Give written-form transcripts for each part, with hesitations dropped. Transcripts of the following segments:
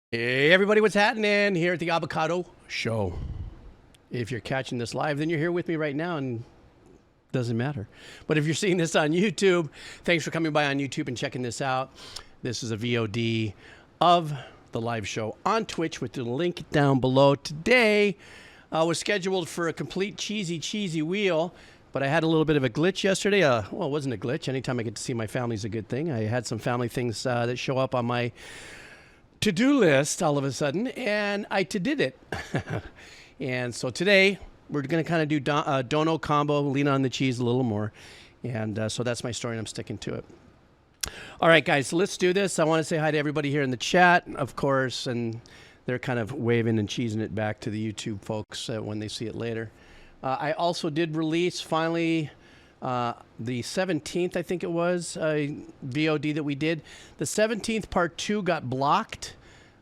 Hey everybody, what's happening here at the Abbacado Show? If you're catching this live, then you're here with me right now and doesn't matter. But if you're seeing this on YouTube, thanks for coming by on YouTube and checking this out. This is a VOD of the live show on Twitch with the link down below. Today was scheduled for a complete cheesy wheel, but I had a little bit of a glitch yesterday. Well, it wasn't a glitch. Anytime I get to see my family is a good thing. I had some family things that show up on my to-do list all of a sudden, and I did it. And so today we're going to kind of do dono combo, lean on the cheese a little more, and so that's my story, and I'm sticking to it. All right, guys, so let's do this. I want to say hi to everybody here in the chat, of course, and they're kind of waving and cheesing it back to the YouTube folks when they see it later. I also did release finally the 17th, I think it was, VOD that we did. The 17th part 2 got blocked.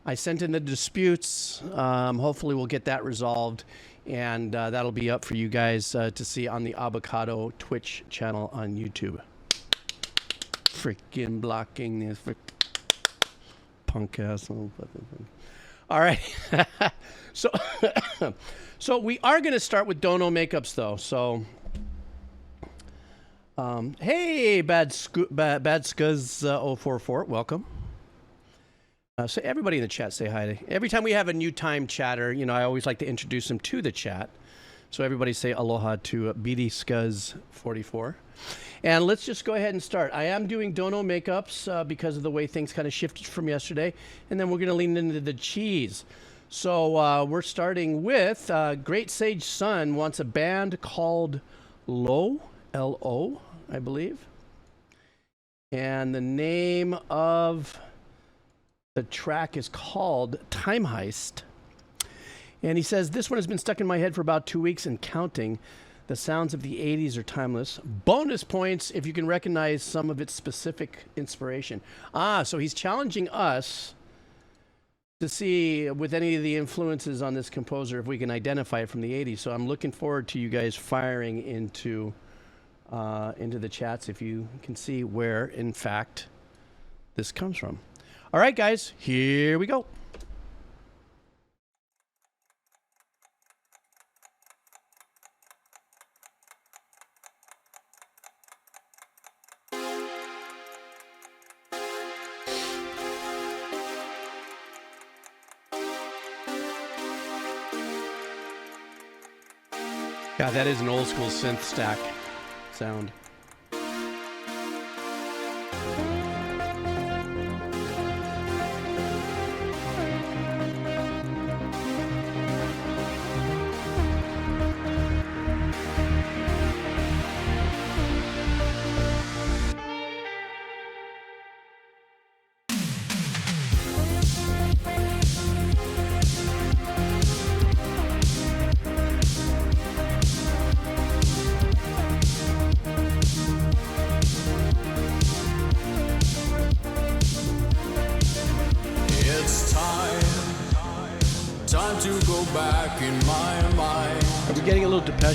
I sent in the disputes. Hopefully we'll get that resolved, and that'll be up for you guys to see on the Abbacado Twitch channel on YouTube. Freaking blocking this punk ass. All right. So we are going to start with dono makeups though. So hey, Bad Scuzz 044, welcome. So everybody in the chat say hi. Every time we have a new time chatter, you know, I always like to introduce them to the chat. So everybody say aloha to BD Scuzz 44. And let's just go ahead and start. I am doing dono makeups because of the way things kind of shifted from yesterday. And then we're going to lean into the cheese. So we're starting with Great Sage Sun wants a band called Lo, L-O, I believe. And the name of the track is called Time Heist. And he says, this one has been stuck in my head for about 2 weeks and counting. The sounds of the 80s are timeless. Bonus points if you can recognize some of its specific inspiration. So he's challenging us to see with any of the influences on this composer if we can identify it from the 80s. So I'm looking forward to you guys firing into the chats if you can see where, in fact, this comes from. All right, guys, here we go. God, that is an old school synth stack sound.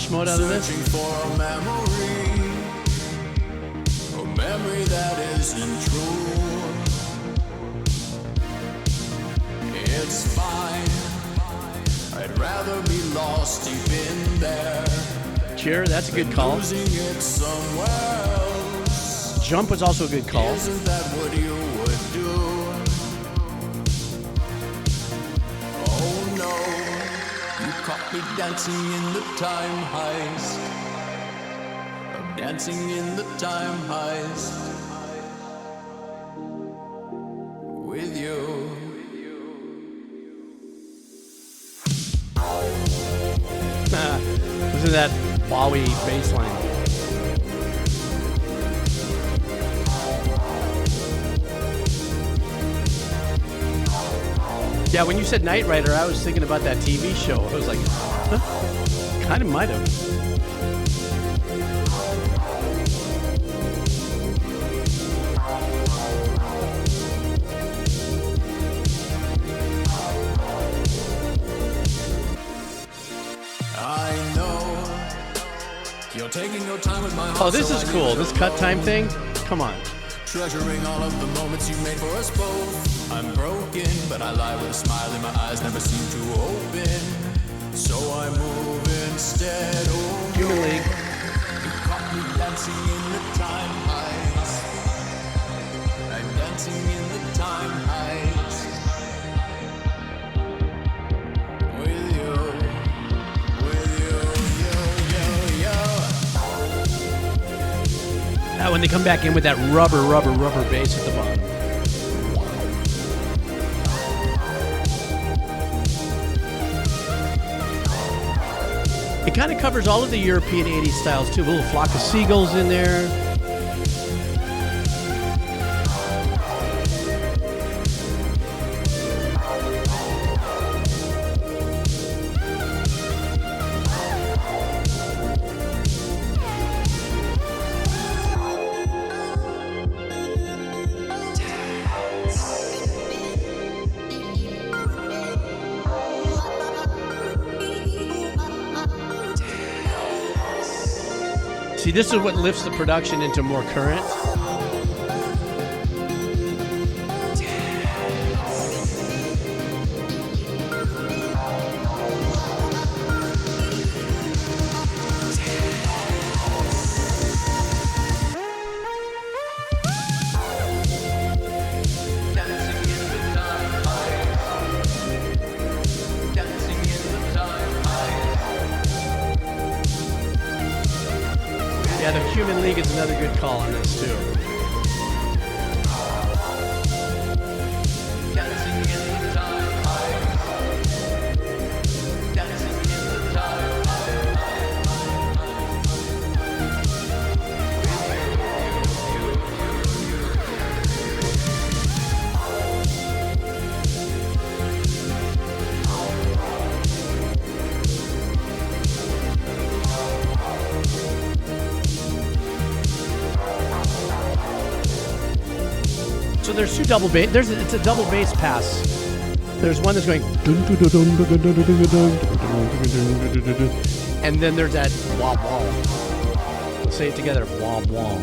Mode out of this. Searching for a memory that isn't true. It's fine. I'd rather be lost deep in there. Cheer, that's a good call. Losing it somewhere else. Jump was also a good call. Isn't that what you would do? Oh no. Caught me dancing in the time heist. I'm dancing in the time heist with you. Listen to that Bowie bass line. Yeah, when you said Knight Rider, I was thinking about that TV show. I was like, huh? Kind of might have. I know you're taking your time with my heart. Oh, this is cool. This cut time thing. Come on. Treasuring all of the moments you made for us both. I'm broken. but I lie with a smile in my eyes, never seem to open. So I move instead. Oh, Human League. you caught me dancing in the time heights. I'm dancing in the time heights. With you, Now when they come back in with that rubber bass at the bottom. It kind of covers all of the European 80s styles too. A little flock of seagulls in there. See, this is what lifts the production into more current. Yeah, the Human League is another good call on this too. So there's two double bass. It's a double bass pass. There's one that's going, and then there's that wah wah. Let's say it together, wah wah.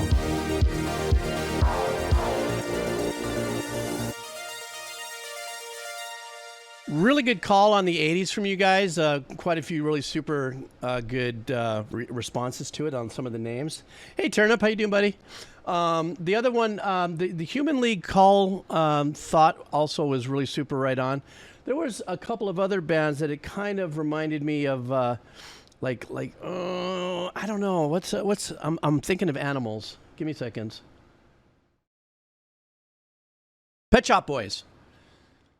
Really good call on the 80s from you guys. Quite a few really super good responses to it on some of the names. Hey, Turnip, how you doing, buddy? The other one, the Human League call thought also was really super right on. There was a couple of other bands that it kind of reminded me of, I don't know, I'm thinking of Animals. Give me seconds. Pet Shop Boys.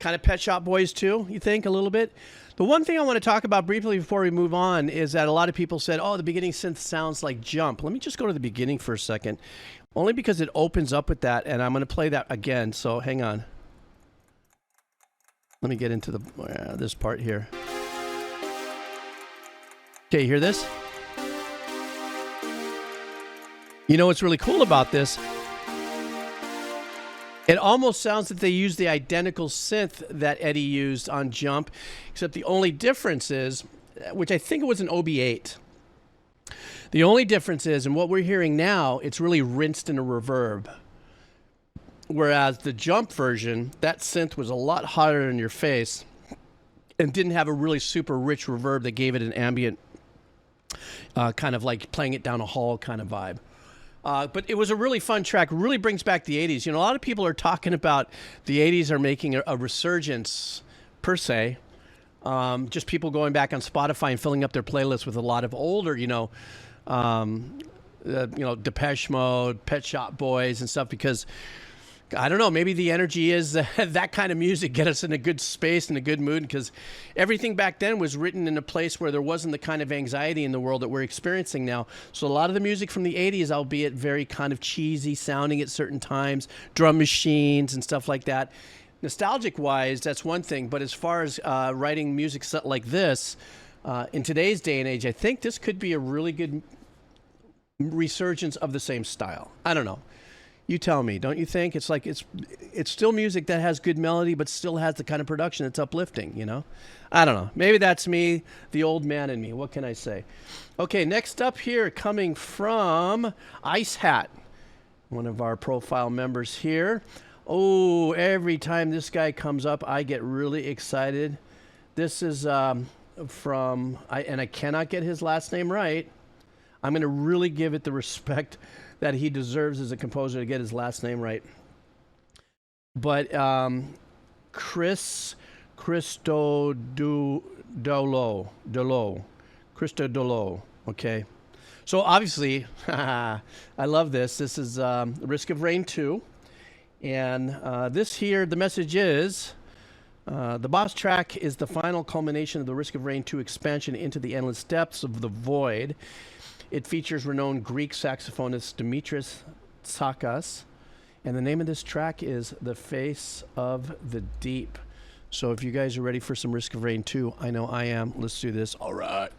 Kind of Pet Shop Boys too, you think, a little bit? The one thing I want to talk about briefly before we move on is that a lot of people said, oh, the beginning synth sounds like Jump. Let me just go to the beginning for a second, only because it opens up with that, and I'm going to play that again, so hang on. Let me get into this part here. Okay, you hear this? You know what's really cool about this? It almost sounds that they used the identical synth that Eddie used on Jump, except the only difference is, which I think it was an OB8. The only difference is, in what we're hearing now, it's really rinsed in a reverb. Whereas the Jump version, that synth was a lot hotter in your face and didn't have a really super rich reverb that gave it an ambient, kind of like playing it down a hall kind of vibe. But it was a really fun track. Really brings back the 80s. You know, a lot of people are talking about the 80s are making a resurgence, per se. Just people going back on Spotify and filling up their playlists with a lot of older, Depeche Mode, Pet Shop Boys and stuff, because I don't know, maybe the energy is that kind of music get us in a good space and a good mood, because everything back then was written in a place where there wasn't the kind of anxiety in the world that we're experiencing now. So a lot of the music from the 80s, albeit very kind of cheesy sounding at certain times, drum machines and stuff like that. Nostalgic wise, that's one thing. But as far as writing music like this, in today's day and age, I think this could be a really good resurgence of the same style. I don't know. You tell me, don't you think? It's like it's still music that has good melody, but still has the kind of production that's uplifting, you know? I don't know. Maybe that's me, the old man in me. What can I say? Okay, next up here, coming from Ice Hat, one of our profile members here. Oh, every time this guy comes up, I get really excited. This is from, and I cannot get his last name right. I'm going to really give it the respect that he deserves as a composer to get his last name right. But Christodolo, okay. So obviously, I love this. This is Risk of Rain 2. And this here, the message is, the boss track is the final culmination of the Risk of Rain 2 expansion into the endless depths of the void. It features renowned Greek saxophonist Dimitris Tsakas. And the name of this track is The Face of the Deep. So if you guys are ready for some Risk of Rain 2, I know I am. Let's do this. All right.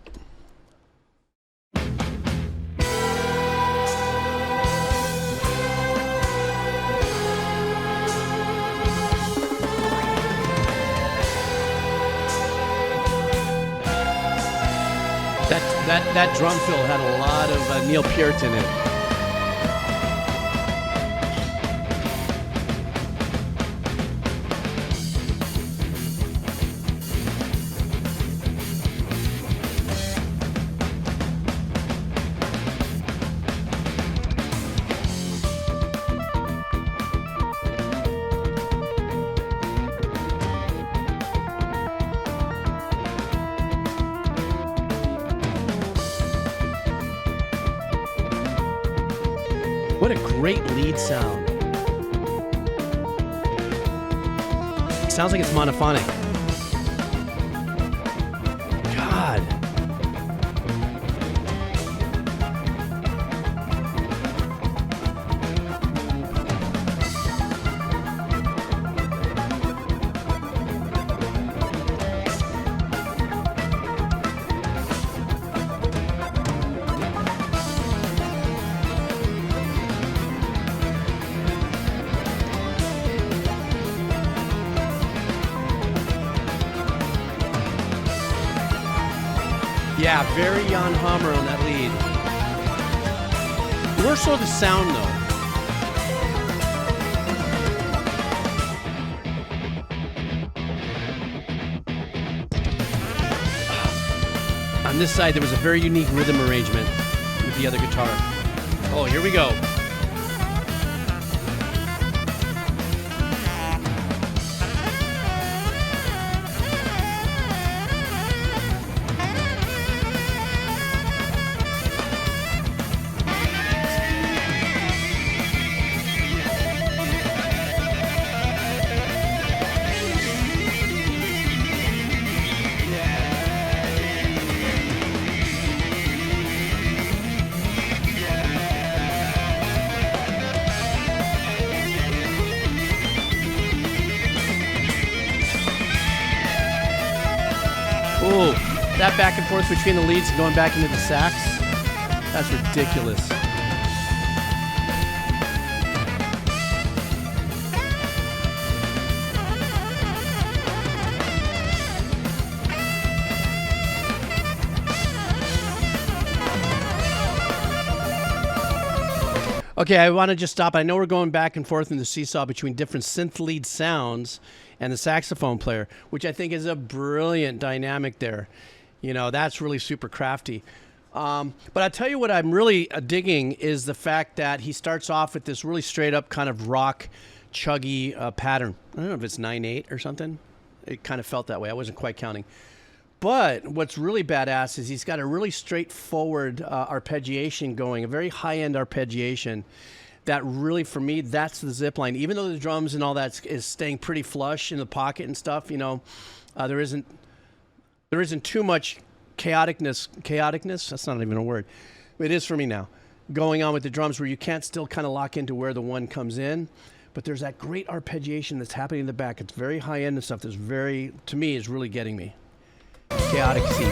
That drum fill had a lot of Neil Peart in it. What a great lead sound. It sounds like it's monophonic. God. Yeah, very Jan Hammer on that lead. More so the sound, though. On this side, there was a very unique rhythm arrangement with the other guitar. Oh, here we go. Oh, that back and forth between the leads and going back into the sax, that's ridiculous. Okay, I want to just stop. I know we're going back and forth in the seesaw between different synth lead sounds and the saxophone player, which I think is a brilliant dynamic there. You know, that's really super crafty. But I'll tell you what I'm really digging is the fact that he starts off with this really straight up kind of rock, chuggy pattern. I don't know if it's 9/8 or something. It kind of felt that way. I wasn't quite counting. But what's really badass is he's got a really straightforward arpeggiation going, a very high-end arpeggiation that really, for me, that's the zip line. Even though the drums and all that is staying pretty flush in the pocket and stuff, you know, there isn't too much chaoticness, that's not even a word. It is for me now, going on with the drums where you can't still kind of lock into where the one comes in. But there's that great arpeggiation that's happening in the back. It's very high-end and stuff that's very, to me, is really getting me. Chaotic C.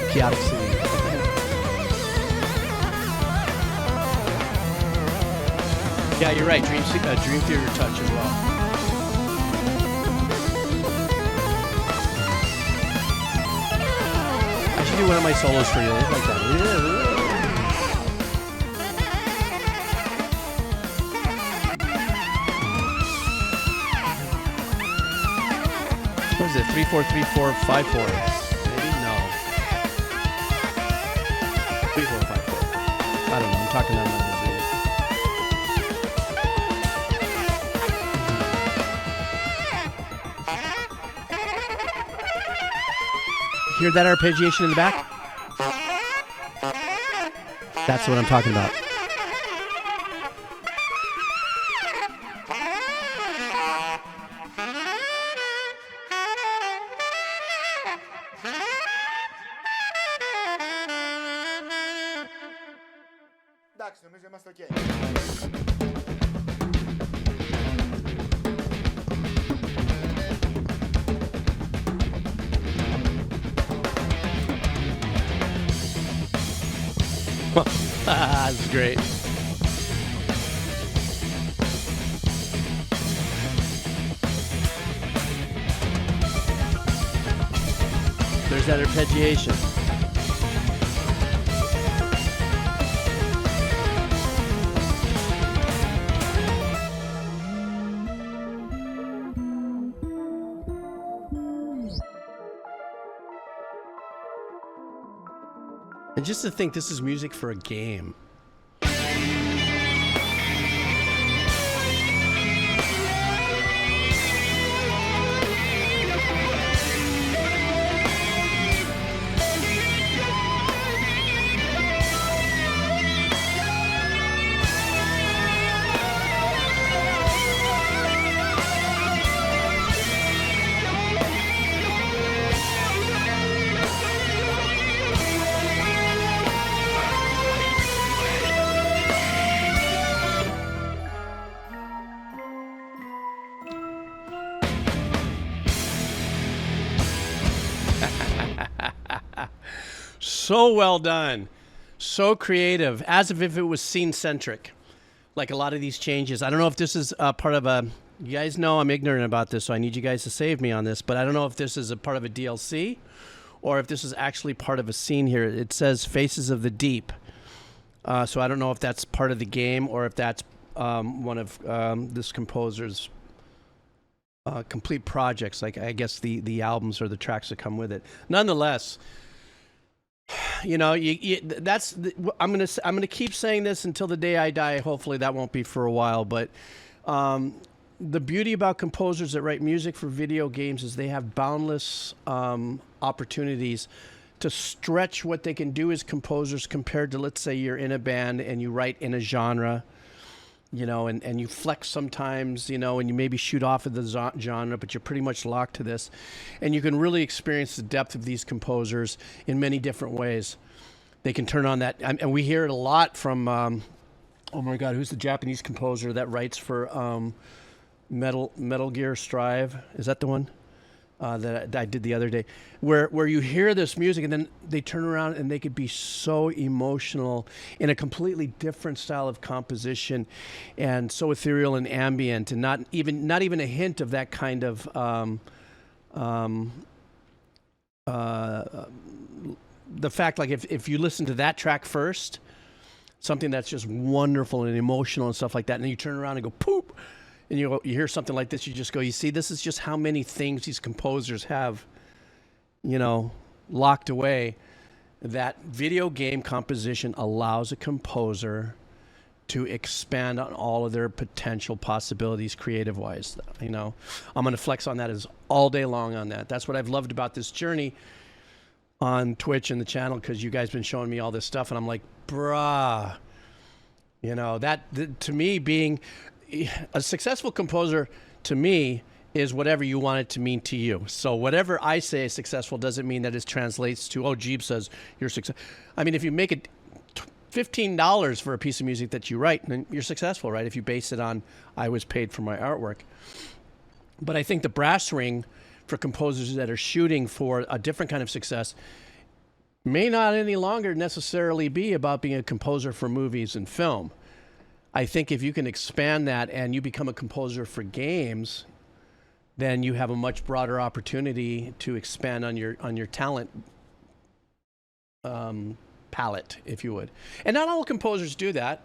Yeah, you're right. Dream Theater touch as well. I should do one of my solos for you, like that. it? 343454. Maybe no. 3454. I don't know. I'm talking on my Hear that arpeggiation in the back? That's what I'm talking about. That's great. There's that arpeggiation. And just to think this is music for a game. So well done. So creative, as if it was scene-centric, like a lot of these changes. I don't know if this is part of a... You guys know I'm ignorant about this, so I need you guys to save me on this, but I don't know if this is a part of a DLC or if this is actually part of a scene here. It says Faces of the Deep. So I don't know if that's part of the game or if that's one of this composer's complete projects, like I guess the albums or the tracks that come with it. Nonetheless... You know, I'm gonna keep saying this until the day I die. Hopefully that won't be for a while. But the beauty about composers that write music for video games is they have boundless opportunities to stretch what they can do as composers compared to, let's say, you're in a band and you write in a genre, you know, and you flex sometimes, you know, and you maybe shoot off of the genre, but you're pretty much locked to this. And you can really experience the depth of these composers in many different ways. They can turn on that, and we hear it a lot from, oh my God, who's the Japanese composer that writes for Metal Gear Strive? Is that the one? That I did the other day, where you hear this music and then they turn around and they could be so emotional in a completely different style of composition and so ethereal and ambient and not even a hint of that kind of the fact, like if you listen to that track first, something that's just wonderful and emotional and stuff like that, and then you turn around and go poop. And you hear something like this, you just go, you see, this is just how many things these composers have, you know, locked away. That video game composition allows a composer to expand on all of their potential possibilities creative-wise. You know, I'm going to flex on that all day long on that. That's what I've loved about this journey on Twitch and the channel, because you guys been showing me all this stuff, and I'm like, bruh, you know, to me being... A successful composer, to me, is whatever you want it to mean to you. So whatever I say is successful doesn't mean that it translates to, oh, Jeeb says you're successful. I mean, if you make it $15 for a piece of music that you write, then you're successful, right? If you base it on, I was paid for my artwork. But I think the brass ring for composers that are shooting for a different kind of success may not any longer necessarily be about being a composer for movies and film. I think if you can expand that and you become a composer for games, then you have a much broader opportunity to expand on your talent palette, if you would. And not all composers do that.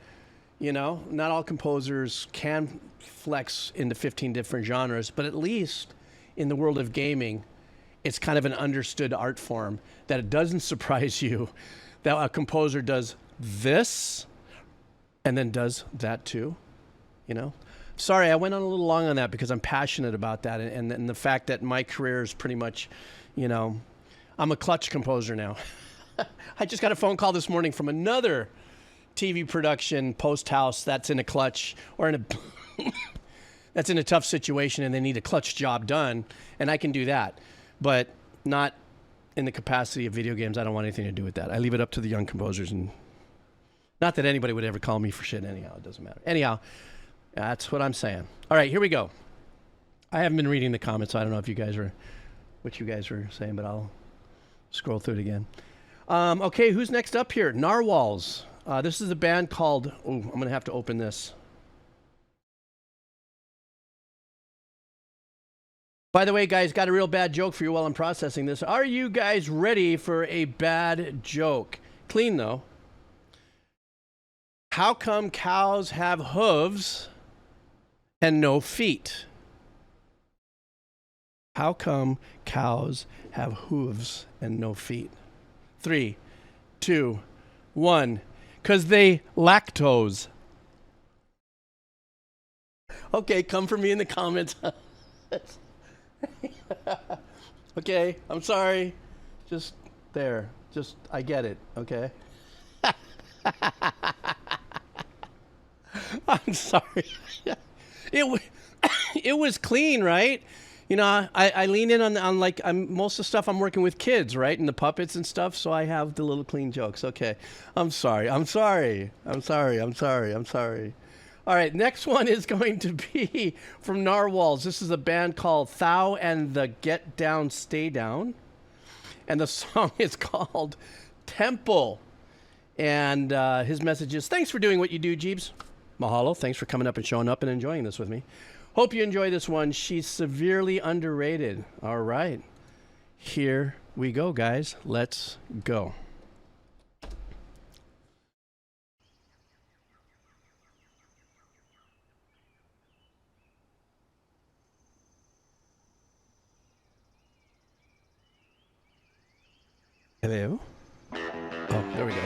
You know, not all composers can flex into 15 different genres, but at least in the world of gaming, it's kind of an understood art form that it doesn't surprise you that a composer does this and then does that too, you know? Sorry, I went on a little long on that because I'm passionate about that, and the fact that my career is pretty much, you know, I'm a clutch composer now. I just got a phone call this morning from another TV production post house that's in a clutch or in a that's in a tough situation and they need a clutch job done, and I can do that, but not in the capacity of video games. I don't want anything to do with that. I leave it up to the young composers, and not that anybody would ever call me for shit anyhow. It doesn't matter. Anyhow, that's what I'm saying. All right, here we go. I haven't been reading the comments, so I don't know if you guys are, what you guys were saying, but I'll scroll through it again. Okay, who's next up here? Narwhals. This is a band called, oh, I'm going to have to open this. By the way, guys, got a real bad joke for you while I'm processing this. Are you guys ready for a bad joke? Clean, though. How come cows have hooves and no feet? How come cows have hooves and no feet? 3, 2, 1. 'Cause they lactose. Okay, come for me in the comments. Okay, I'm sorry. Just there. Just, I get it, okay? I'm sorry. It was clean, right? You know, I lean in on like, most of the stuff I'm working with kids, right? And the puppets and stuff, so I have the little clean jokes. Okay, I'm sorry. All right, next one is going to be from Narwhals. This is a band called Thao and the Get Down, Stay Down. And the song is called Temple. And his message is, thanks for doing what you do, Jeebs. Mahalo, thanks for coming up and showing up and enjoying this with me. Hope you enjoy this one. She's severely underrated. All right, here we go, guys. Let's go. Hello? Oh, there we go.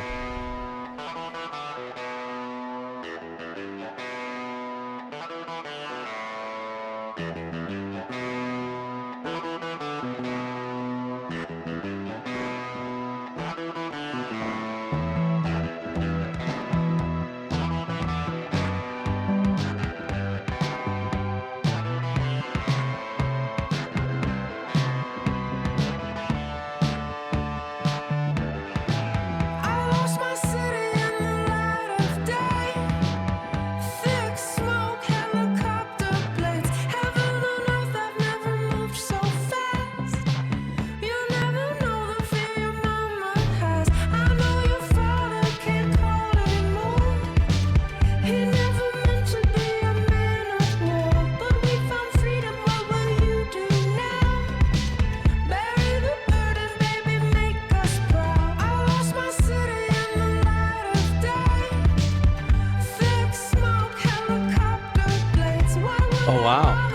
Oh, wow.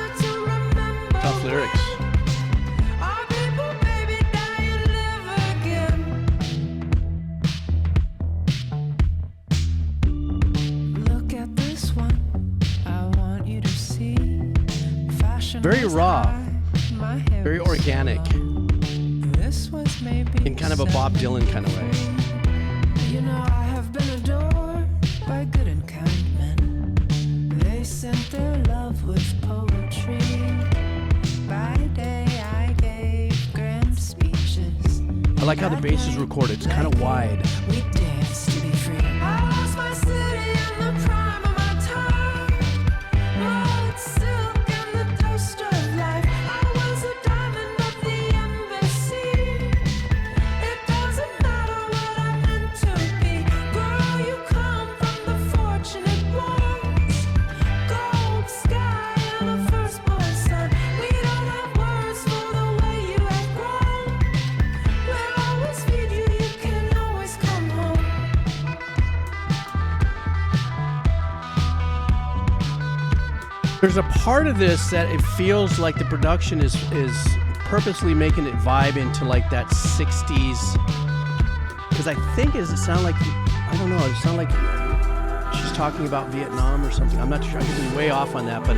Tough lyrics. Look at this one. I want you to see. Very raw. Very organic. In kind of a Bob Dylan kind of way. You know, I have been adored by good and kind men. They sent their love with poetry. By day I gave grand speeches. I like how the bass is recorded. It's kind of wide. We danced to be free. I lost my city in the prime of my time. Rolled silk and the dust of life. I was a diamond of the embassy. It doesn't matter what I'm meant to be. Girl, you come from the fortunate ones. Gold sky and a firstborn son. We don't have words for the way you have grown. We'll always feed you, you can always come home. There's a part of this that it feels like the production is purposely making it vibe into like that 60s. Because I think it sound like, I don't know, it sound like she's talking about Vietnam or something. I'm not sure. I could be way off on that, but.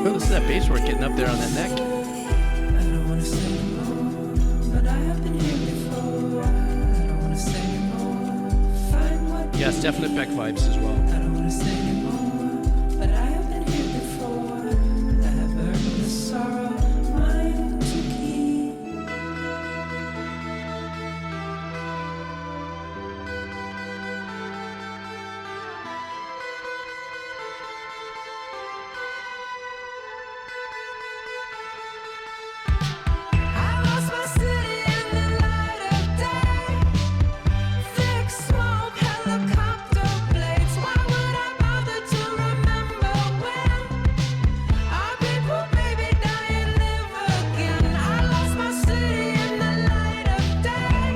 Oh, this is that bass work getting up there on that neck. I don't wanna say more, but I have been here before. I don't wanna say more. Find what Yes, definite Beck vibes as well. I don't wanna say anymore, but I have been here before. I have earned the sorrow, mine to keep. I lost my city in the light of day. Thick smoke, helicopter blades. Why would I bother to remember when our people, baby, die and live again? I lost my city in the light of day.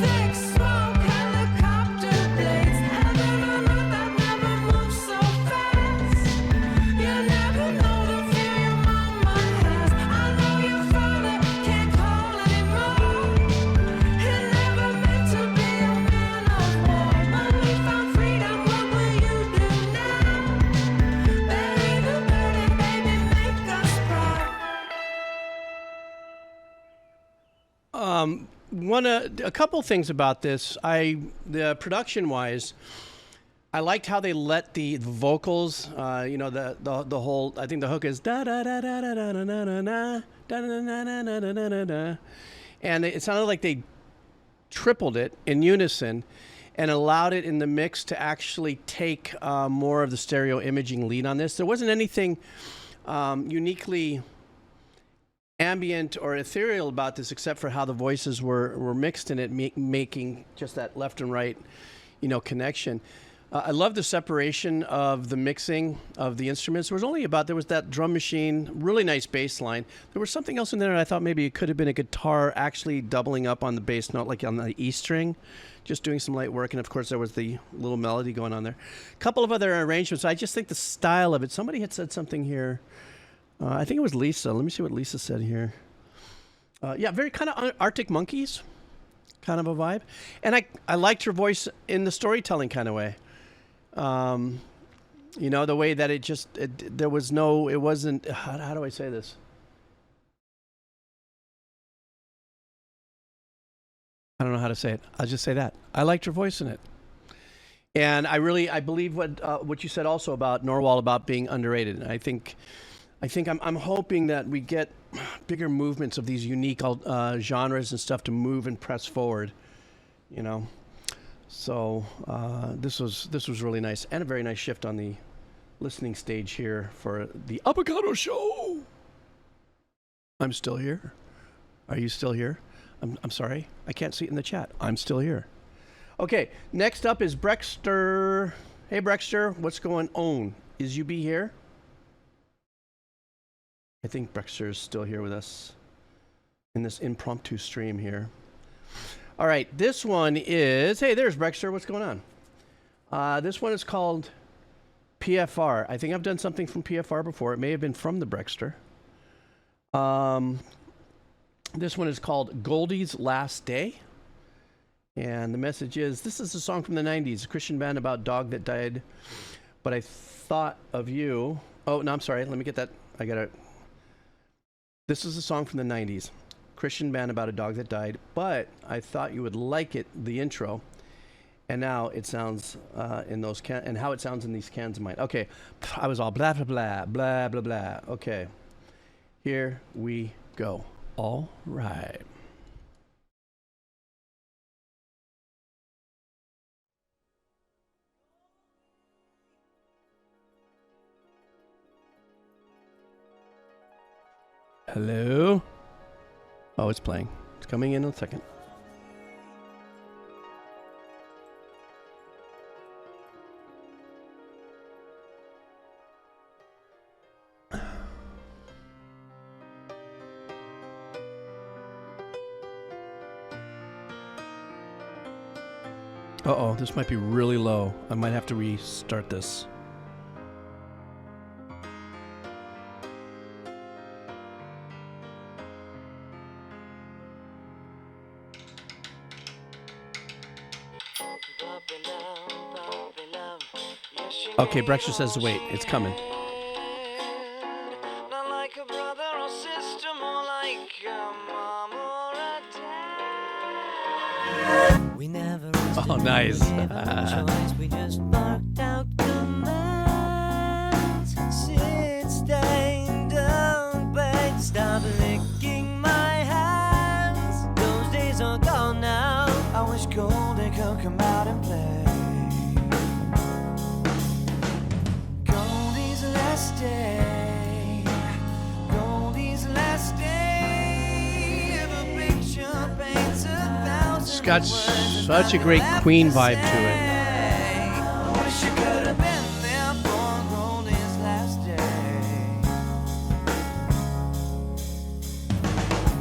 Thick smoke, helicopter blades. Heaven on earth, I've never moved so fast. You never know the fear your mama has. I know your father can't call anymore. He never meant to be a man of war. When we found freedom, what will you do now? Bury the burden, baby, make us proud. A couple things about this. The production wise, I liked how they let the vocals, the whole. I think the hook is da da da da da da da da da da da da da da da, and it sounded like they tripled it in unison, and allowed it in the mix to actually take more of the stereo imaging lead on this. There wasn't anything uniquely ambient or ethereal about this, except for how the voices were mixed in it, making just that left and right, connection. I love the separation of the mixing of the instruments. There was that drum machine, really nice bass line. There was something else in there, and I thought maybe it could have been a guitar actually doubling up on the bass note, like on the E string, just doing some light work. And of course, there was the little melody going on there. A couple of other arrangements. I just think the style of it. Somebody had said something here. I think it was Lisa. Let me see what Lisa said here. Yeah, very kind of Arctic Monkeys kind of a vibe. And I liked her voice in the storytelling kind of way. The way that it wasn't, how do I say this? I don't know how to say it. I'll just say that. I liked her voice in it. And I believe what you said also about Norwal about being underrated. And I think I'm hoping that we get bigger movements of these unique genres and stuff to move and press forward, So this was really nice, and a very nice shift on the listening stage here for the Abbacado show. I'm still here. Are you still here? I'm sorry, I can't see it in the chat. I'm still here. Okay, next up is Brexter. Hey Brexter, what's going on? Is UB here? I think Brexter is still here with us in this impromptu stream here. All right, this one is, hey, there's Brexter. What's going on? This one is called PFR. I think I've done something from PFR before. It may have been from the Brexter. This one is called Goldie's Last Day. And the message is, this is a song from the 90s, a Christian band about dog that died. But I thought of you. Oh, no, I'm sorry. Let me get that. This is a song from the 90s. Christian band about a dog that died, but I thought you would like it, the intro, and now it sounds in those and how it sounds in these cans of mine. Okay, I was all blah blah blah blah blah blah. Okay, here we go. All right. Hello. Oh, it's playing. It's coming in a second. Uh-oh, this might be really low. I might have to restart this. Okay, breakfast says wait. It's coming. Not like a brother or sister, more like a mom or a dad. We never Oh, nice. we just marked out commands. Sit, stay, don't beg, stop licking my hands. Those days are gone now. I wish Goldie could come out and play. Goldie's last day. Goldie's last day. If a picture paints 1,000 It's got such a great Queen vibe to it. Wish you could have been there for Goldie's last day.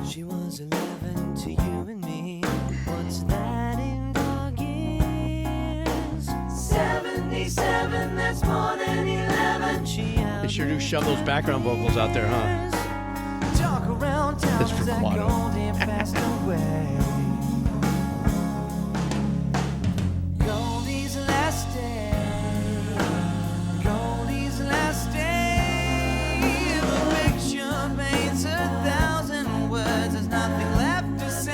She was 11 to you and me. What's that in dog years? 77, that's more than 11. They sure do shove those background vocals out there, huh? Talk around town That's for that Quado. Goldie passed away. Goldie's last day. Goldie's last day. If a picture paints 1,000 words, there's nothing left to say.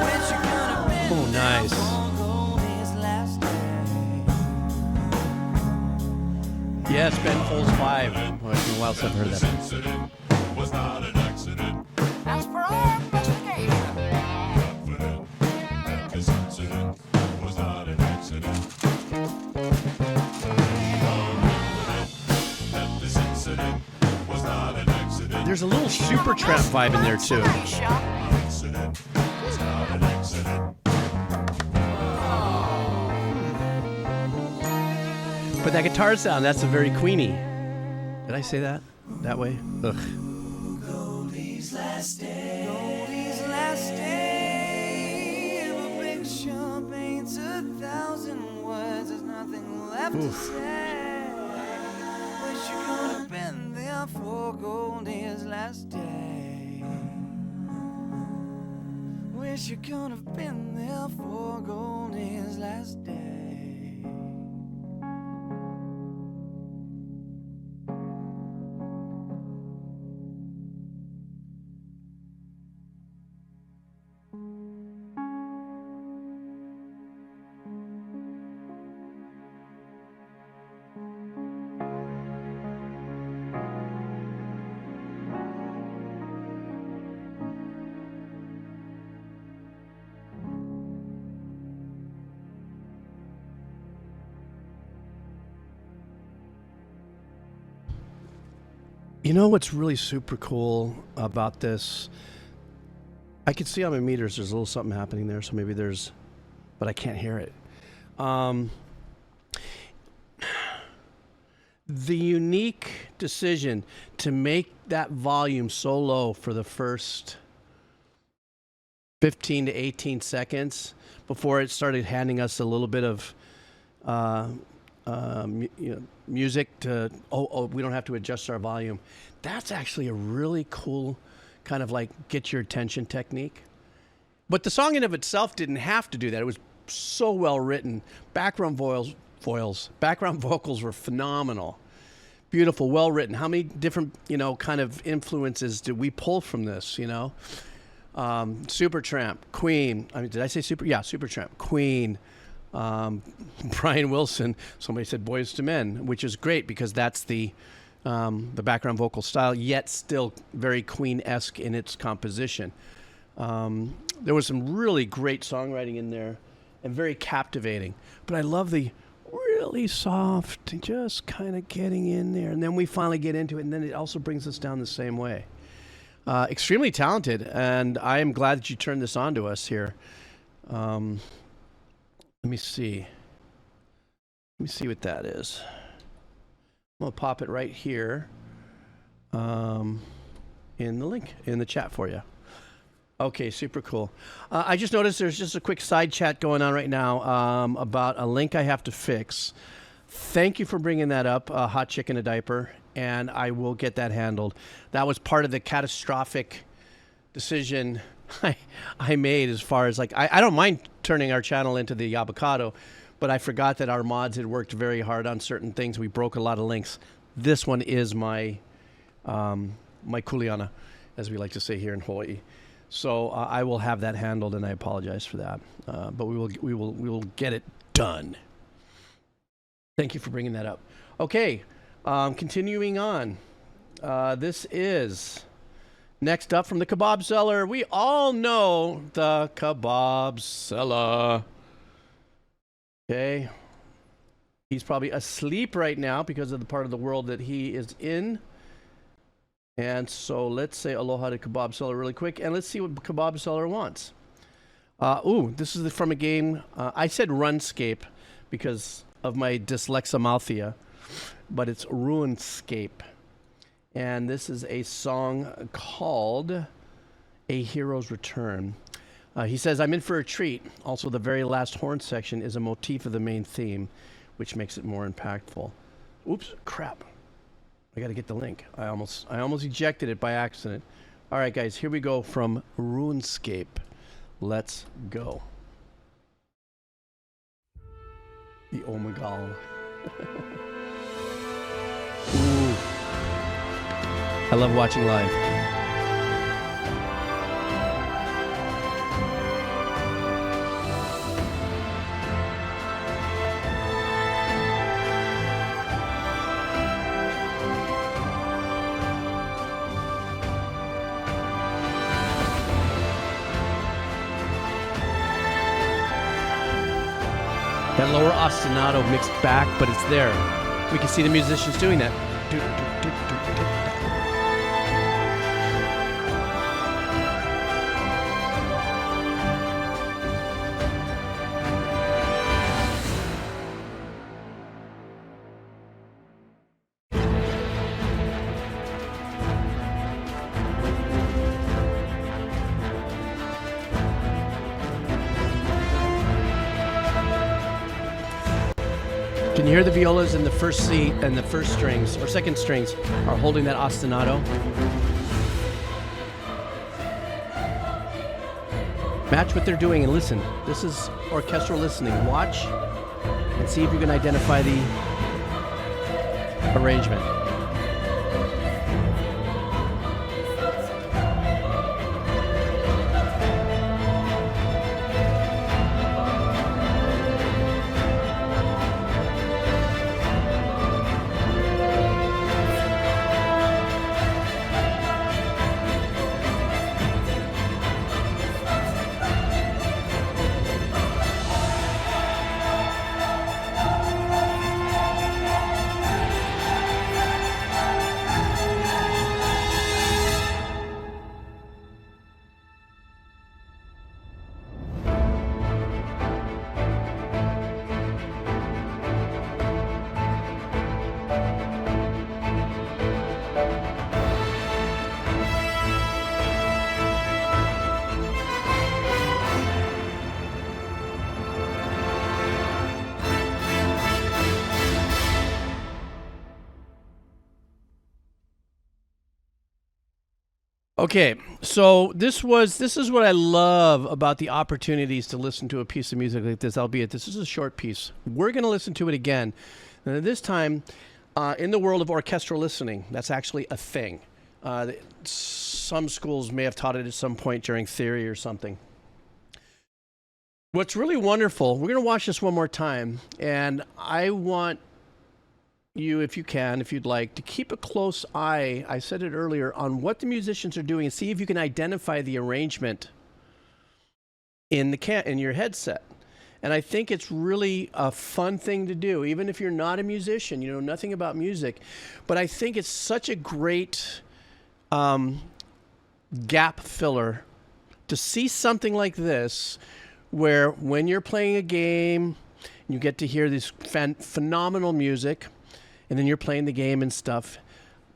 Wish you could have been Oh, nice. there for Goldie's last day. Yeah, it's been Foles 5. Well, it's been a while since I've heard that. Was not an accident. As per our investigation, This incident was not an accident. That this incident was not an accident. There's a little Supertramp vibe in there, too. Accident was not an accident. But that guitar sound, that's a very Queenie. Did I say that? That way? Ugh. Goldie's last day. Goldie's last day. If a picture paints 1,000 words, there's nothing left to say. Wish you could have been there for Goldie's last day. Wish you could have been there for Goldie's last day. You know what's really super cool about this? I can see on my meters there's a little something happening there, so maybe there's, but I can't hear it. The unique decision to make that volume so low for the first 15 to 18 seconds before it started handing us a little bit of music to, we don't have to adjust our volume. That's actually a really cool kind of like get your attention technique. But the song in of itself didn't have to do that. It was so well written. Background vocals were phenomenal. Beautiful, well written. How many different, kind of influences did we pull from this, Supertramp, Queen. Did I say Super? Yeah, Supertramp, Queen. Brian Wilson, somebody said Boys to Men, which is great because that's the background vocal style, yet still very Queen-esque in its composition. There was some really great songwriting in there and very captivating. But I love the really soft, just kind of getting in there. And then we finally get into it, and then it also brings us down the same way. Extremely talented, and I am glad that you turned this on to us here. Let me see. Let me see what that is. I'm going to pop it right here in the link, in the chat for you. Okay, super cool. I just noticed there's just a quick side chat going on right now about a link I have to fix. Thank you for bringing that up, Hot Chick in a Diaper, and I will get that handled. That was part of the catastrophic decision I made as far as, like, I don't mind turning our channel into the Abbacado, but I forgot that our mods had worked very hard on certain things. We broke a lot of links. This one is my my kuleana, as we like to say here in Hawaii. So I will have that handled, and I apologize for that. But we will get it done. Thank you for bringing that up. Okay, continuing on. This is next up from the kebab seller. We all know the kebab seller. Okay. He's probably asleep right now because of the part of the world that he is in. And so let's say aloha to kebab seller really quick, and let's see what kebab seller wants. This is from a game. I said RuneScape because of my dyslexia, but it's RuneScape. And this is a song called A Hero's Return. He says, I'm in for a treat. Also, the very last horn section is a motif of the main theme, which makes it more impactful. Oops, crap. I got to get the link. I almost ejected it by accident. All right, guys, here we go from RuneScape. Let's go. The Omegal. Ooh. I love watching live. That lower ostinato mixed back, but it's there. We can see the musicians doing that. Can you hear the violas in the first seat and the first strings or second strings are holding that ostinato? Match what they're doing and listen. This is orchestral listening. Watch and see if you can identify the arrangement. Okay, so this is what I love about the opportunities to listen to a piece of music like this, albeit this is a short piece. We're going to listen to it again. And this time, in the world of orchestral listening, that's actually a thing. Some schools may have taught it at some point during theory or something. What's really wonderful, we're going to watch this one more time, and I want you, if you can, if you'd like, to keep a close eye, I said it earlier, on what the musicians are doing and see if you can identify the arrangement in your headset. And I think it's really a fun thing to do, even if you're not a musician, you know nothing about music. But I think it's such a great gap filler to see something like this, where when you're playing a game, you get to hear this phenomenal music, and then you're playing the game and stuff,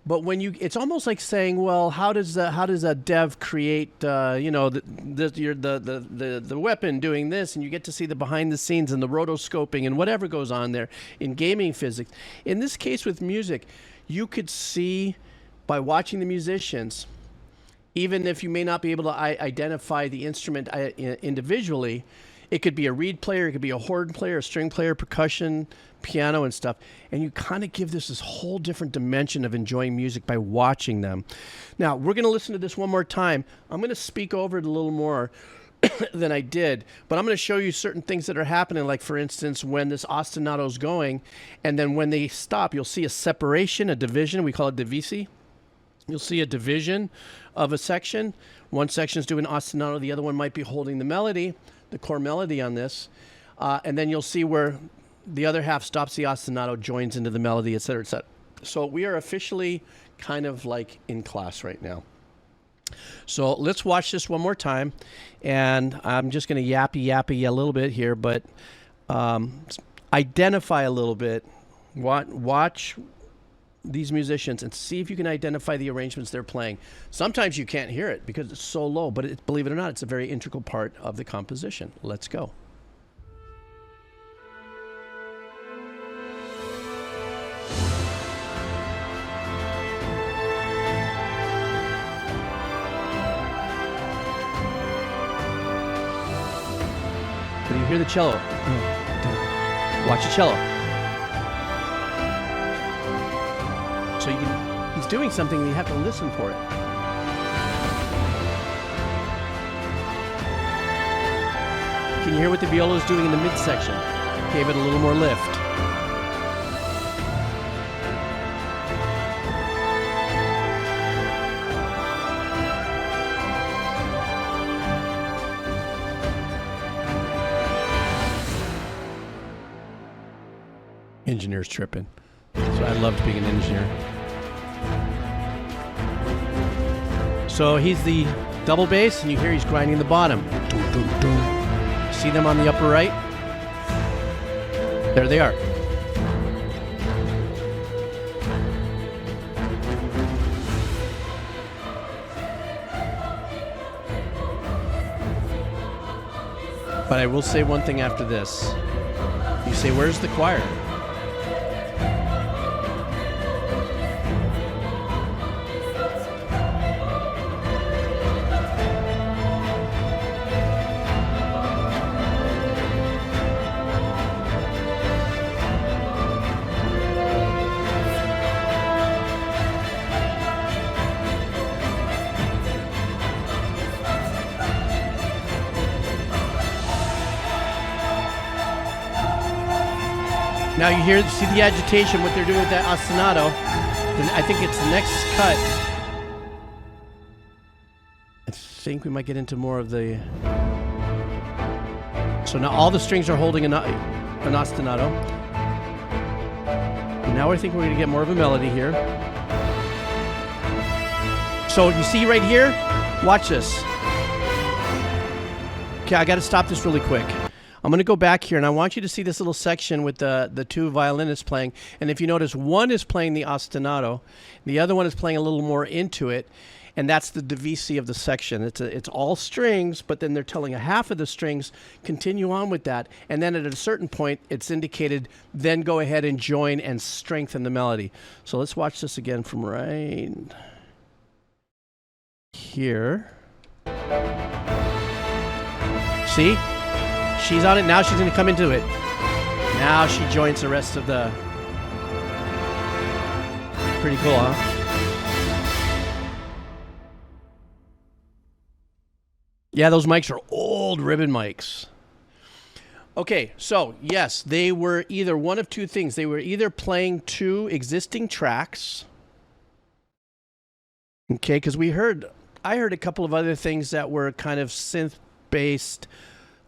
But when you, it's almost like saying, well, how does a dev create, you know, the weapon doing this, and you get to see the behind the scenes and the rotoscoping and whatever goes on there in gaming physics. In this case with music, you could see by watching the musicians, even if you may not be able to identify the instrument individually, it could be a reed player, it could be a horn player, a string player, percussion, piano and stuff. And you kind of give this whole different dimension of enjoying music by watching them. Now, we're going to listen to this one more time. I'm going to speak over it a little more than I did, but I'm going to show you certain things that are happening. Like, for instance, when this ostinato's going, and then when they stop, you'll see a separation, a division. We call it divisi. You'll see a division of a section. One section's doing ostinato, the other one might be holding the melody, the core melody on this. And then you'll see where the other half stops the ostinato, joins into the melody, et cetera, et cetera. So we are officially kind of like in class right now. So let's watch this one more time. And I'm just going to yappy a little bit here, but identify a little bit. Watch these musicians and see if you can identify the arrangements they're playing. Sometimes you can't hear it because it's so low, but believe it or not, it's a very integral part of the composition. Let's go. Can you hear the cello? Watch the cello. So you can, he's doing something and you have to listen for it. Can you hear what the viola is doing in the midsection? Gave it a little more lift. Engineer's tripping. So I loved being an engineer. So he's the double bass, and you hear he's grinding the bottom. See them on the upper right? There they are. But I will say one thing after this. You say, where's the choir? Now you see the agitation, what they're doing with that ostinato. Then I think it's the next cut. I think we might get into more of the... So now all the strings are holding an ostinato. And now I think we're going to get more of a melody here. So you see right here? Watch this. Okay, I got to stop this really quick. I'm going to go back here, and I want you to see this little section with the two violinists playing. And if you notice, one is playing the ostinato, the other one is playing a little more into it, and that's the divisi of the section. It's all strings, but then they're telling a half of the strings, continue on with that, and then at a certain point, it's indicated, then go ahead and join and strengthen the melody. So let's watch this again from right here. See? She's on it. Now she's going to come into it. Now she joins the rest of the... Pretty cool, huh? Yeah, those mics are old ribbon mics. Okay, so yes, they were either one of two things. They were either playing two existing tracks. Okay, because I heard a couple of other things that were kind of synth-based...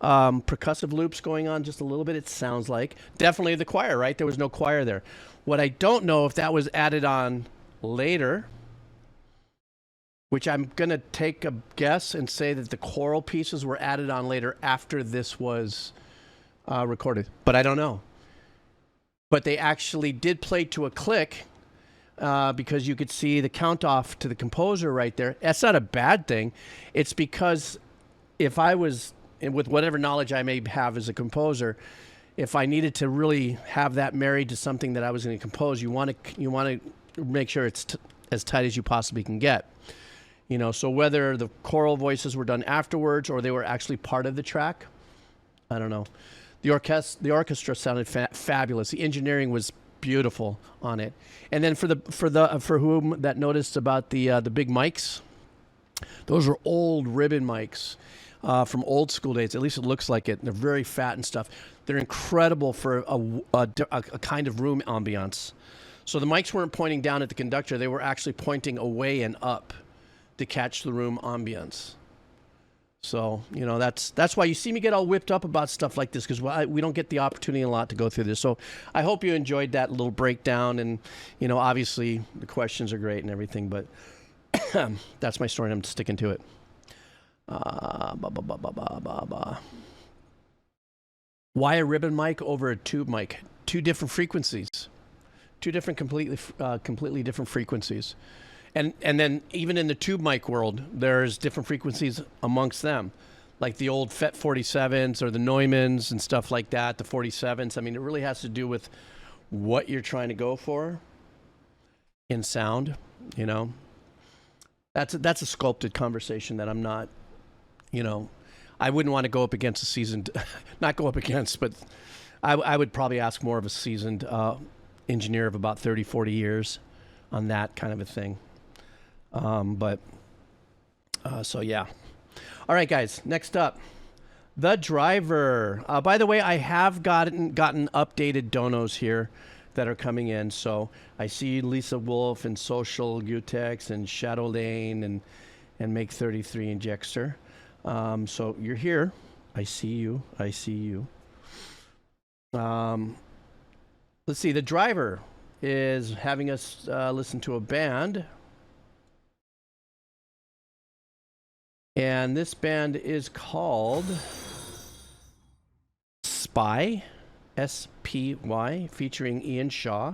percussive loops going on just a little bit, it sounds like. Definitely the choir, right? There was no choir there. What I don't know if that was added on later, which I'm going to take a guess and say that the choral pieces were added on later after this was recorded. But I don't know. But they actually did play to a click because you could see the count off to the composer right there. That's not a bad thing. It's because if I was, with whatever knowledge I may have as a composer, if I needed to really have that married to something that I was going to compose, you want to make sure it's as tight as you possibly can get. You know, so whether the choral voices were done afterwards or they were actually part of the track, I don't know. The orchestra sounded fabulous. The engineering was beautiful on it. And then for whom that noticed about the big mics, those are old ribbon mics from old school days. At least it looks like it. They're very fat and stuff. They're incredible for a kind of room ambiance. So the mics weren't pointing down at the conductor. They were actually pointing away and up to catch the room ambience. So, you know, that's why you see me get all whipped up about stuff like this, because we don't get the opportunity a lot to go through this. So I hope you enjoyed that little breakdown. And, you know, obviously the questions are great and everything, but that's my story and I'm sticking to it. Why a ribbon mic over a tube mic? Two different frequencies. Two different completely different frequencies. And then even in the tube mic world, there's different frequencies amongst them, like the old FET 47s or the Neumanns and stuff like that, the 47s. I mean, it really has to do with what you're trying to go for in sound, you know. That's a sculpted conversation that I'm not, you know, I wouldn't want to go up against a seasoned, not go up against, but I would probably ask more of a seasoned engineer of about 30, 40 years on that kind of a thing. So yeah. All right, guys, next up, the driver. By the way, I have gotten updated donos here that are coming in. So I see Lisa Wolf and Social Gutex and Shadow Lane and Make 33 and Jexter. So you're here. I see you. Let's see. The driver is having us listen to a band. And this band is called Spy, S-P-Y, featuring Ian Shaw.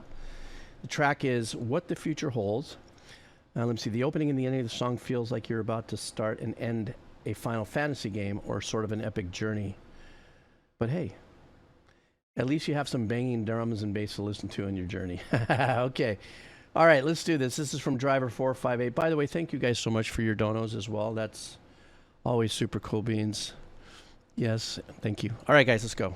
The track is What the Future Holds. Let me see. The opening and the ending of the song feels like you're about to start and end a Final Fantasy game or sort of an epic journey. But hey, at least you have some banging drums and bass to listen to in your journey. Okay. All right, let's do this. This is from Driver 458. By the way, thank you guys so much for your donos as well. That's always super cool beans. Yes, thank you. All right, guys, let's go.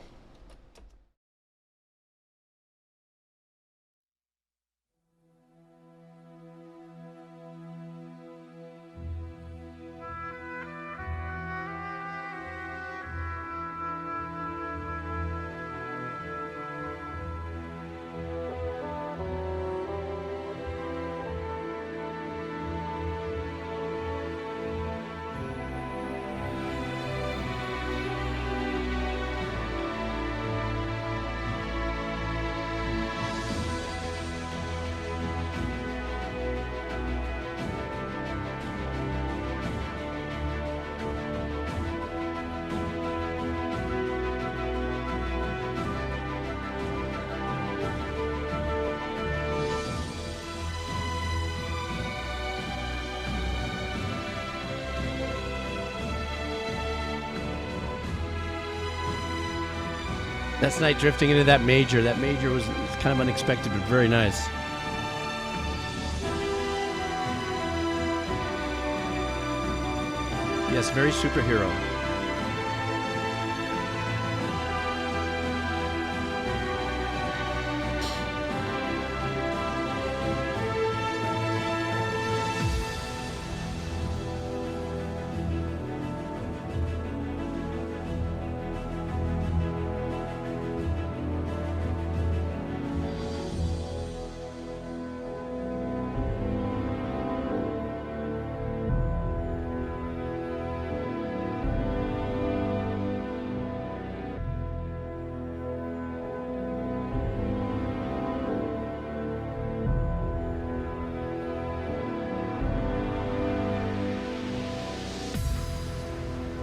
That's night drifting into that major. That major was kind of unexpected, but very nice. Yes, very superhero.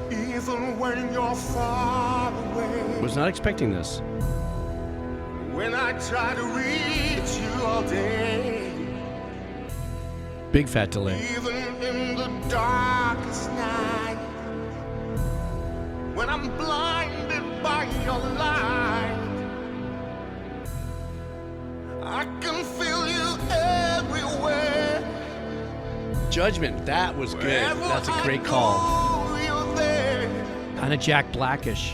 Even when you're far away, Was not expecting this. when I try to reach you all day, Big fat delay. Even in the darkest night, when I'm blinded by your light, I can feel you everywhere. Judgment, that was good. Wherever That's a I great call. go, you're there. Kind of Jack Blackish.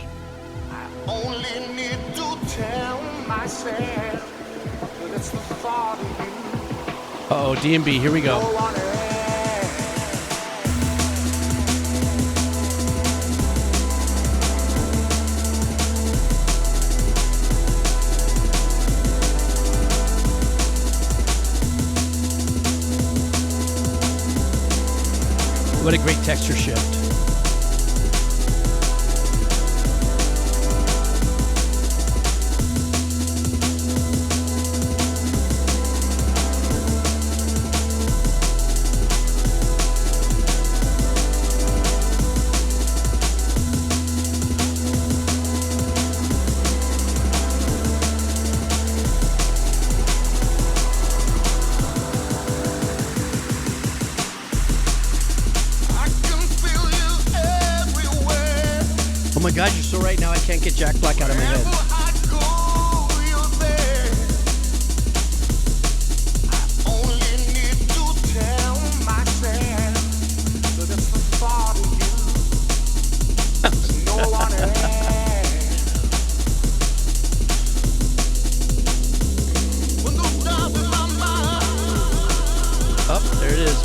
Only need to tell myself that it's the thought of you. Uh-oh, D&B, here we go. No one else. What a great texture shift. I can feel you everywhere. Oh my God, you're so right now. I can't get Jack Black out of my Wherever head. I go, you're there. I only need to tell myself that it's the thought of you. There's no one else. When the doubt in my mind. Oh, there it is.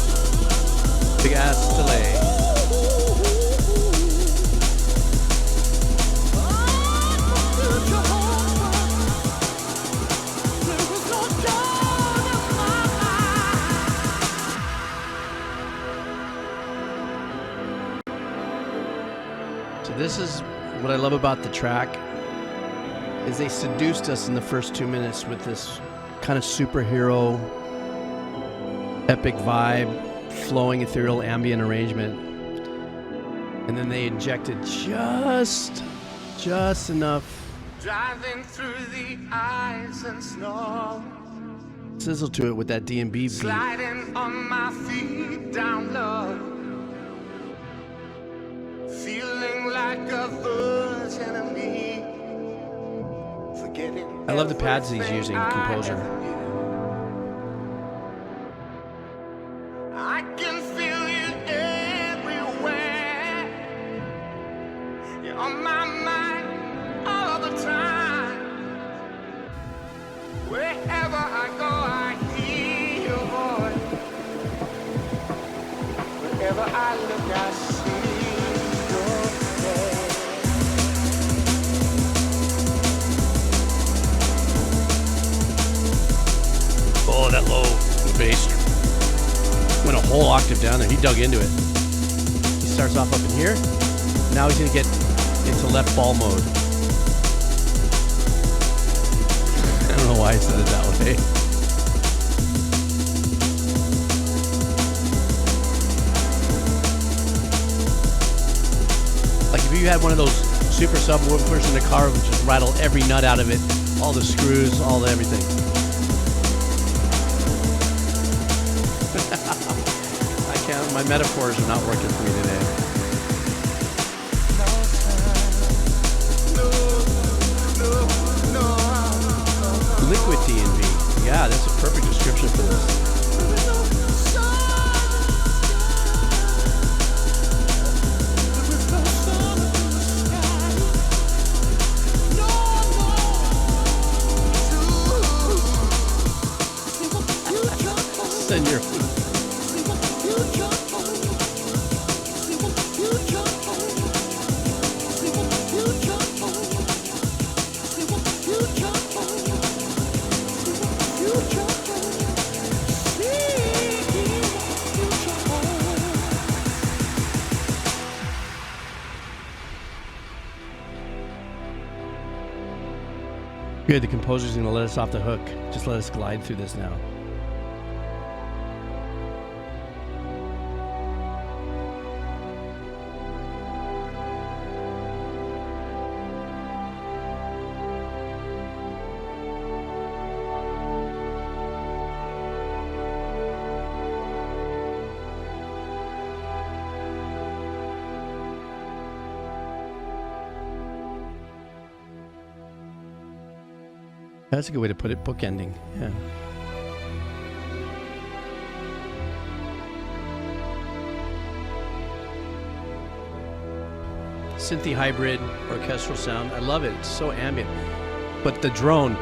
Big ass delay. So this is what I love about the track is they seduced us in the first 2 minutes with this kind of superhero epic vibe, flowing ethereal ambient arrangement. And then they injected just enough Driving through the ice and snow, sizzle to it with that D&B beat. sliding on my feet down low, feeling like a version of me, forgetting. I love the pads he's everything using, I composer. ever knew. I can feel you everywhere. You're on my mind all the time. Wherever I go, I hear your voice. Wherever I look, I see your face. Oh, that low bass went a whole octave down there. He dug into it. He starts off up in here. Now he's gonna get into left ball mode. I don't know why I said it that way. Like if you had one of those super subwoofers in the car, which just rattle every nut out of it, all the screws, all the everything. I can't. My metaphors are not working for me today. Liquid D&B. Yeah, that's a perfect description for this. Send your Good, the composer's gonna let us off the hook. Just let us glide through this now. That's a good way to put it. Bookending. Yeah. Synthy hybrid orchestral sound. I love it. It's so ambient. But the drone.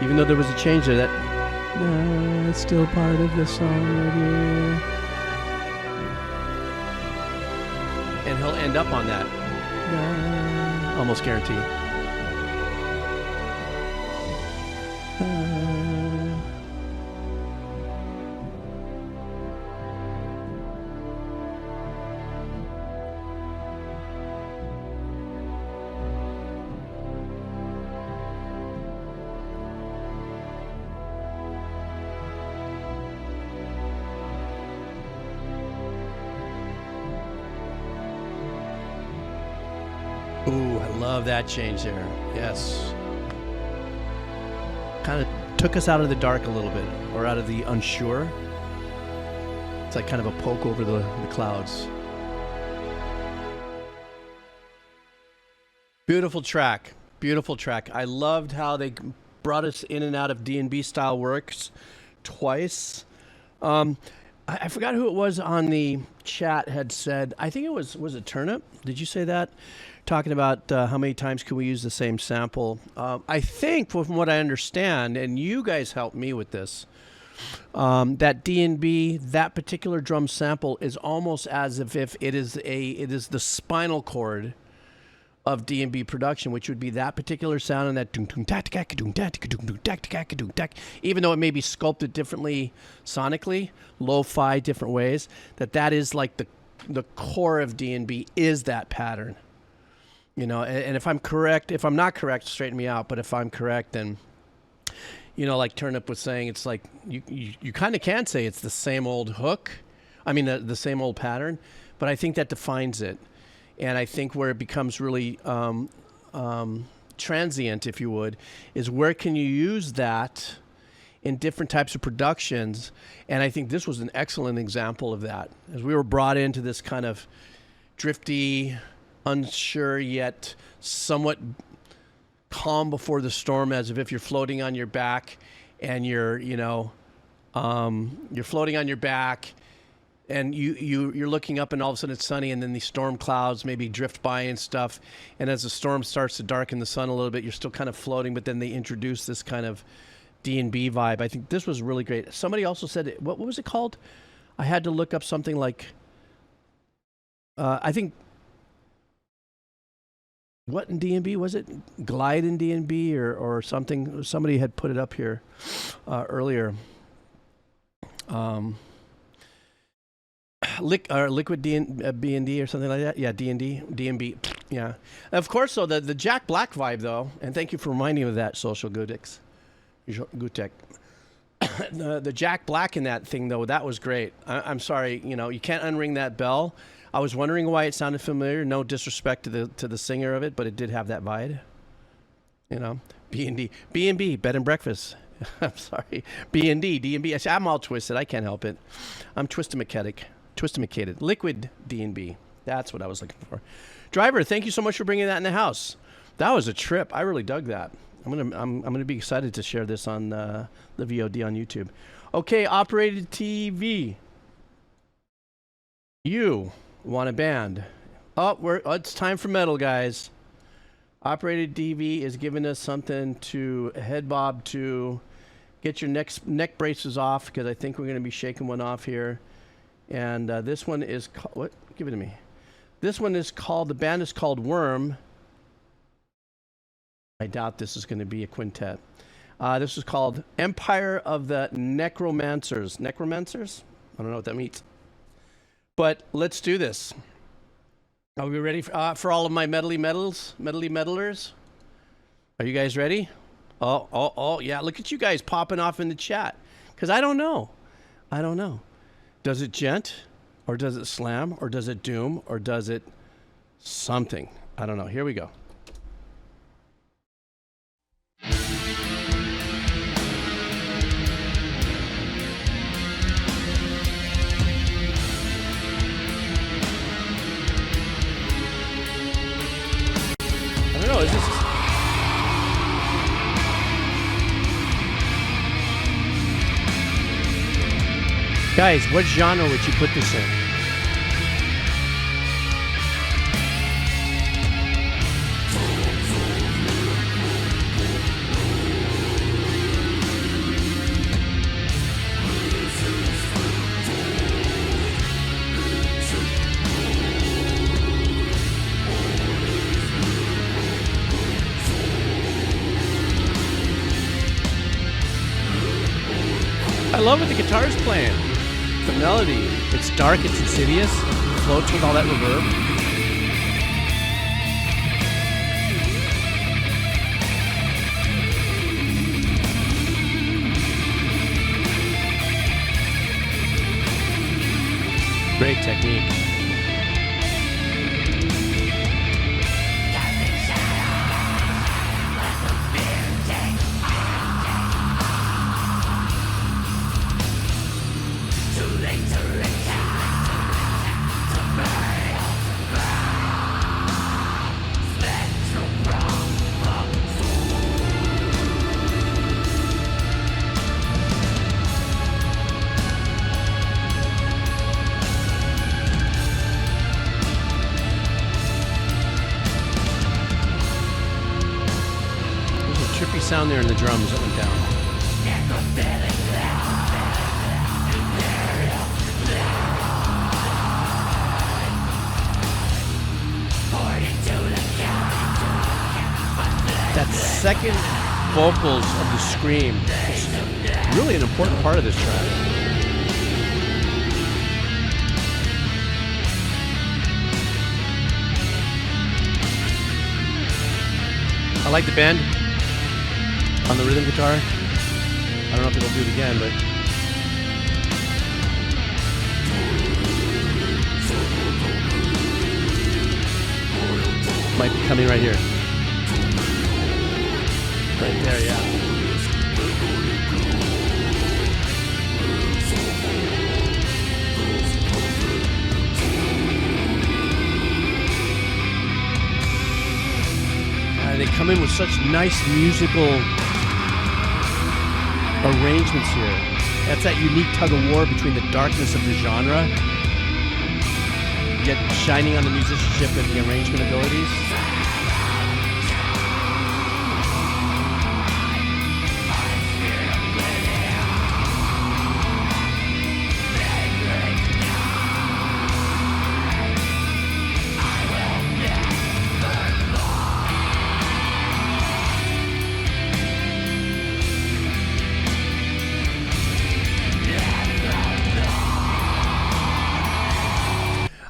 Even though there was a change there, it's still part of the song right here. And he'll end up on that. Almost guaranteed. Ooh, I love that change there. Yes. Kind of took us out of the dark a little bit, or out of the unsure. It's like kind of a poke over the clouds. Beautiful track. Beautiful track. I loved how they brought us in and out of D&B style works twice. I forgot who it was on the chat had said, I think it was it Turnip? Did you say that? Talking about how many times can we use the same sample. I think from what I understand, and you guys helped me with this, that D&B, that particular drum sample is almost as if it is the spinal cord of D&B production, which would be that particular sound and that even though it may be sculpted differently sonically, lo-fi, different ways, that is like the core of D&B is that pattern. You know, and if I'm correct, if I'm not correct, straighten me out. But if I'm correct, then, you know, like Turnip was saying, it's like you kind of can say it's the same old hook. I mean, the same old pattern. But I think that defines it. And I think where it becomes really transient, if you would, is where can you use that in different types of productions. And I think this was an excellent example of that. As we were brought into this kind of drifty, unsure yet somewhat calm before the storm, as if you're floating on your back and you're floating on your back and you're looking up and all of a sudden it's sunny and then the storm clouds maybe drift by and stuff. And as the storm starts to darken the sun a little bit, you're still kind of floating, but then they introduce this kind of D&B vibe. I think this was really great. Somebody also said, what was it called? I had to look up something like, I think, what in D&B was it? Glide in D&B or something? Somebody had put it up here earlier. Liquid B&D or something like that. Yeah, D&B. Yeah. Of course, though, the Jack Black vibe, though, and thank you for reminding me of that, Social Gutek. The Jack Black in that thing, though, that was great. I'm sorry, you can't unring that bell. I was wondering why it sounded familiar. No disrespect to the singer of it, but it did have that vibe. B&B, bed and breakfast. I'm sorry. D&B. I'm all twisted. I can't help it. I'm twistimacated. Liquid D&B. That's what I was looking for. Driver, thank you so much for bringing that in the house. That was a trip. I really dug that. I'm gonna be excited to share this on the VOD on YouTube. Okay, operated TV. You want a band? It's time for metal, guys. Operated TV is giving us something to head bob to. Get your neck braces off, because I think we're going to be shaking one off here. And this one is what? Give it to me. This one is called. The band is called Worm. I doubt this is going to be a quintet. This is called Empire of the Necromancers. Necromancers? I don't know what that means. But let's do this. Are we ready for all of my metally meddlers? Are you guys ready? Oh, yeah. Look at you guys popping off in the chat. Because I don't know. Does it gent? Or does it slam? Or does it doom? Or does it something? I don't know. Here we go. is this? Guys, what genre would you put this in? I love what the guitar's playing. The melody, it's dark, it's insidious, it floats with all that reverb. Great technique. Sound there in the drums that went down. That second vocals of the scream is really an important part of this track. I like the bend on the rhythm guitar. I don't know if it'll do it again, but might be coming right here. Right there, yeah. They come in with such nice musical arrangements here. That's that unique tug of war between the darkness of the genre, yet shining on the musicianship and the arrangement abilities.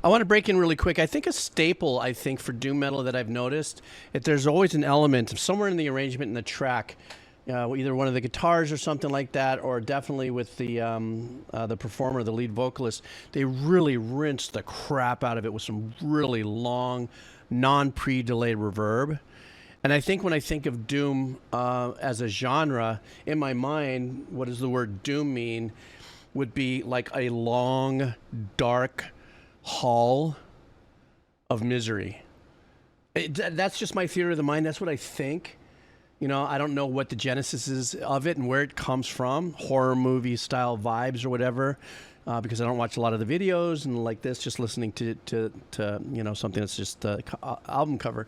I want to break in really quick. I think a staple, for doom metal that I've noticed, if there's always an element somewhere in the arrangement in the track, either one of the guitars or something like that, or definitely with the performer, the lead vocalist, they really rinse the crap out of it with some really long, non-pre-delayed reverb. And I think when I think of doom as a genre, in my mind, what does the word doom mean? Would be like a long, dark hall of misery. That's just my theory of the mind. That's what I think. You know, I don't know what the genesis is of it and where it comes from, horror movie style vibes or whatever, because I don't watch a lot of the videos and like this, just listening to you know, something that's just album cover.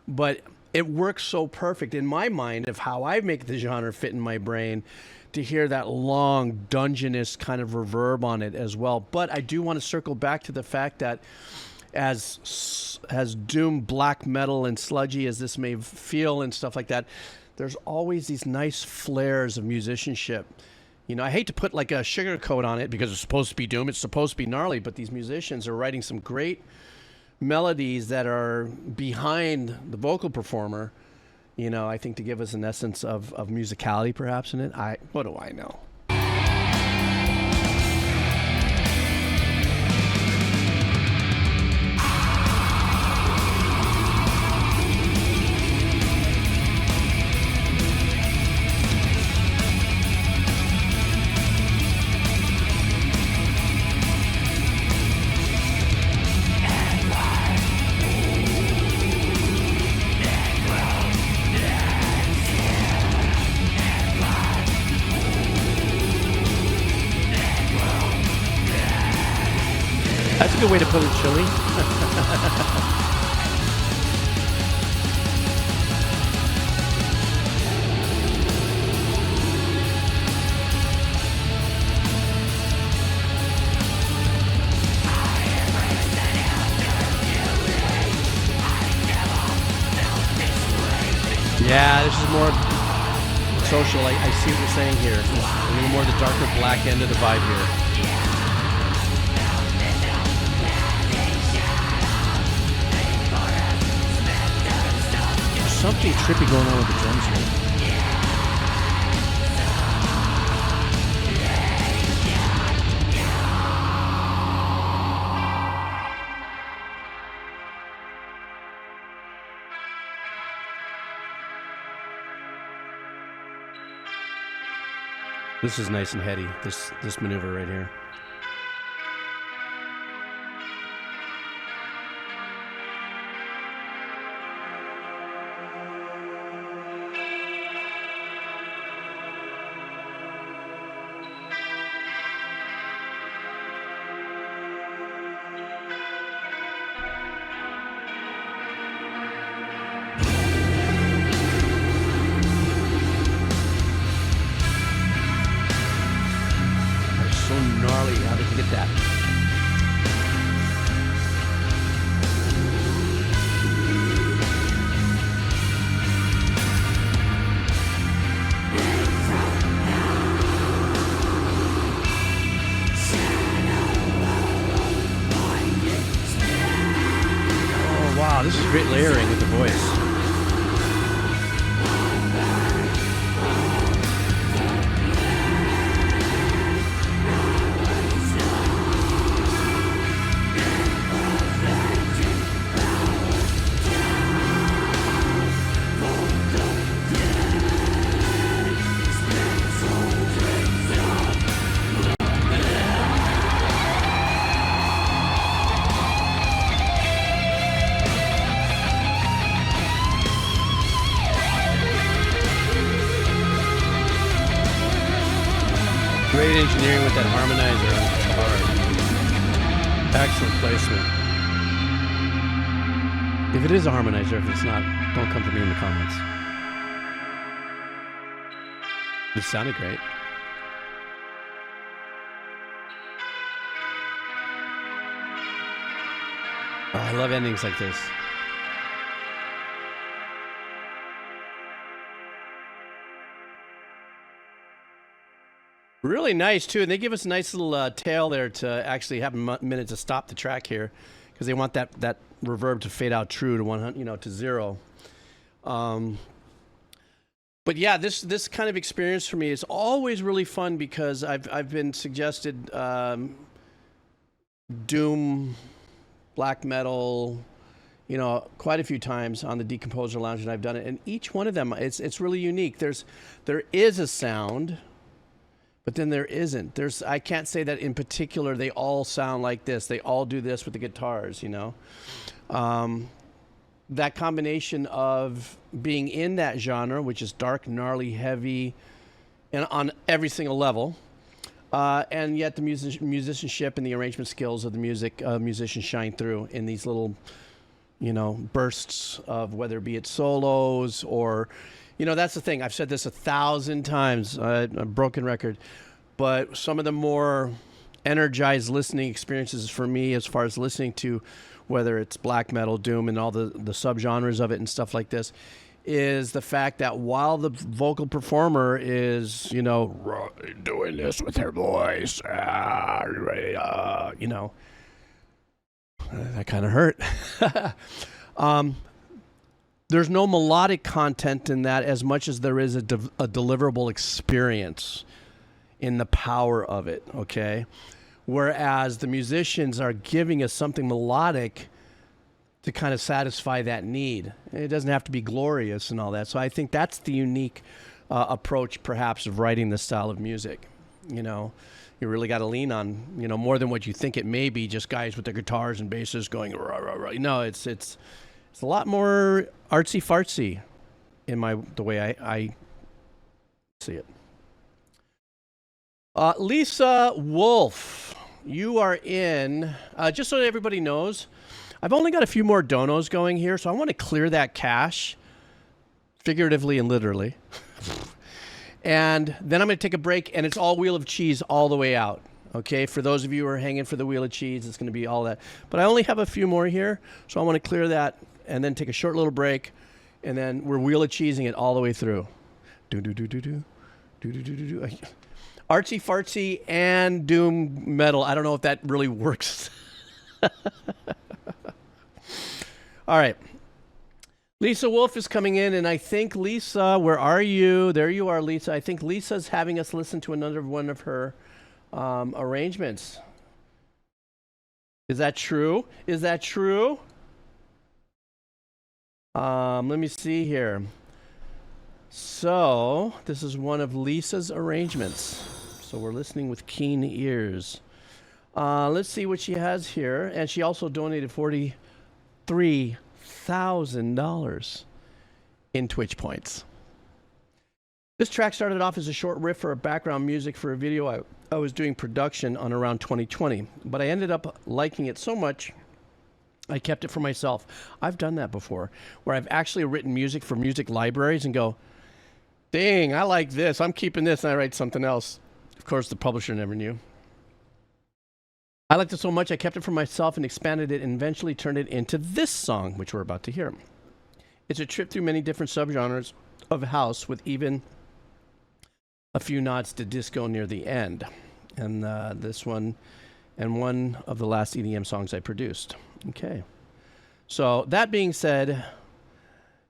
But it works so perfect in my mind of how I make the genre fit in my brain, to hear that long dungeonous kind of reverb on it as well. But I do want to circle back to the fact that as doom black metal and sludgy as this may feel and stuff like that, there's always these nice flares of musicianship. You know, I hate to put like a sugar coat on it because it's supposed to be doom, it's supposed to be gnarly, but these musicians are writing some great melodies that are behind the vocal performer, you know, I think to give us an essence of musicality perhaps in it. What do I know? way to put it, Chili. Yeah, this is more social. I see what you're saying here. A little more the darker black end of the vibe here. There's something trippy going on with the drums here. This is nice and heady, this maneuver right here. This is great layering with the voice. Great engineering with that harmonizer on the guitar. Excellent placement. If it is a harmonizer, if it's not, don't come for me in the comments. It sounded great. Oh, I love endings like this. Really nice too, and they give us a nice little tail there to actually have a minute to stop the track here, because they want that reverb to fade out true to 100, to 0. But yeah, this kind of experience for me is always really fun, because I've been suggested doom, black metal, quite a few times on the Decomposer Lounge, and I've done it, and each one of them it's really unique. There is a sound. But then there isn't. I can't say that in particular they all sound like this. They all do this with the guitars, That combination of being in that genre, which is dark, gnarly, heavy, and on every single level, and yet the musicianship and the arrangement skills of the musicians shine through in these little, bursts of, whether it be it solos or... that's the thing. I've said this 1,000 times, a broken record, but some of the more energized listening experiences for me, as far as listening to, whether it's black metal, doom, and all the subgenres of it and stuff like this, is the fact that while the vocal performer is, doing this with her voice, that kind of hurt. There's no melodic content in that as much as there is a deliverable experience in the power of it, okay? Whereas the musicians are giving us something melodic to kind of satisfy that need. It doesn't have to be glorious and all that. So I think that's the unique approach, perhaps, of writing this style of music. You really got to lean on, more than what you think it may be, just guys with their guitars and basses going, rah, rah, rah. No, it's a lot more artsy-fartsy in the way I see it. Lisa Wolf. you are in, just so everybody knows, I've only got a few more donos going here, so I want to clear that cache, figuratively and literally. And then I'm going to take a break, and it's all Wheel of Cheese all the way out. Okay, for those of you who are hanging for the Wheel of Cheese, it's going to be all that. But I only have a few more here, so I want to clear that and then take a short little break, and then we're Wheel of Cheesing it all the way through. Do-do-do-do-do. Do-do-do-do-do. Artsy fartsy and doom metal. I don't know if that really works. All right. Lisa Wolf is coming in, and I think Lisa, where are you? There you are, Lisa. I think Lisa's having us listen to another one of her arrangements. Is that true? Is that true? Let me see here. So, this is one of Lisa's arrangements. So we're listening with keen ears. Let's see what she has here. And she also donated $43,000 in Twitch points. This track started off as a short riff for a background music for a video I was doing production on around 2020. But I ended up liking it so much, I kept it for myself. I've done that before, where I've actually written music for music libraries and go, dang, I like this. I'm keeping this, and I write something else. Of course, the publisher never knew. I liked it so much, I kept it for myself and expanded it and eventually turned it into this song, which we're about to hear. It's a trip through many different subgenres of house with even a few nods to disco near the end. And this one, and one of the last EDM songs I produced. Okay. So that being said,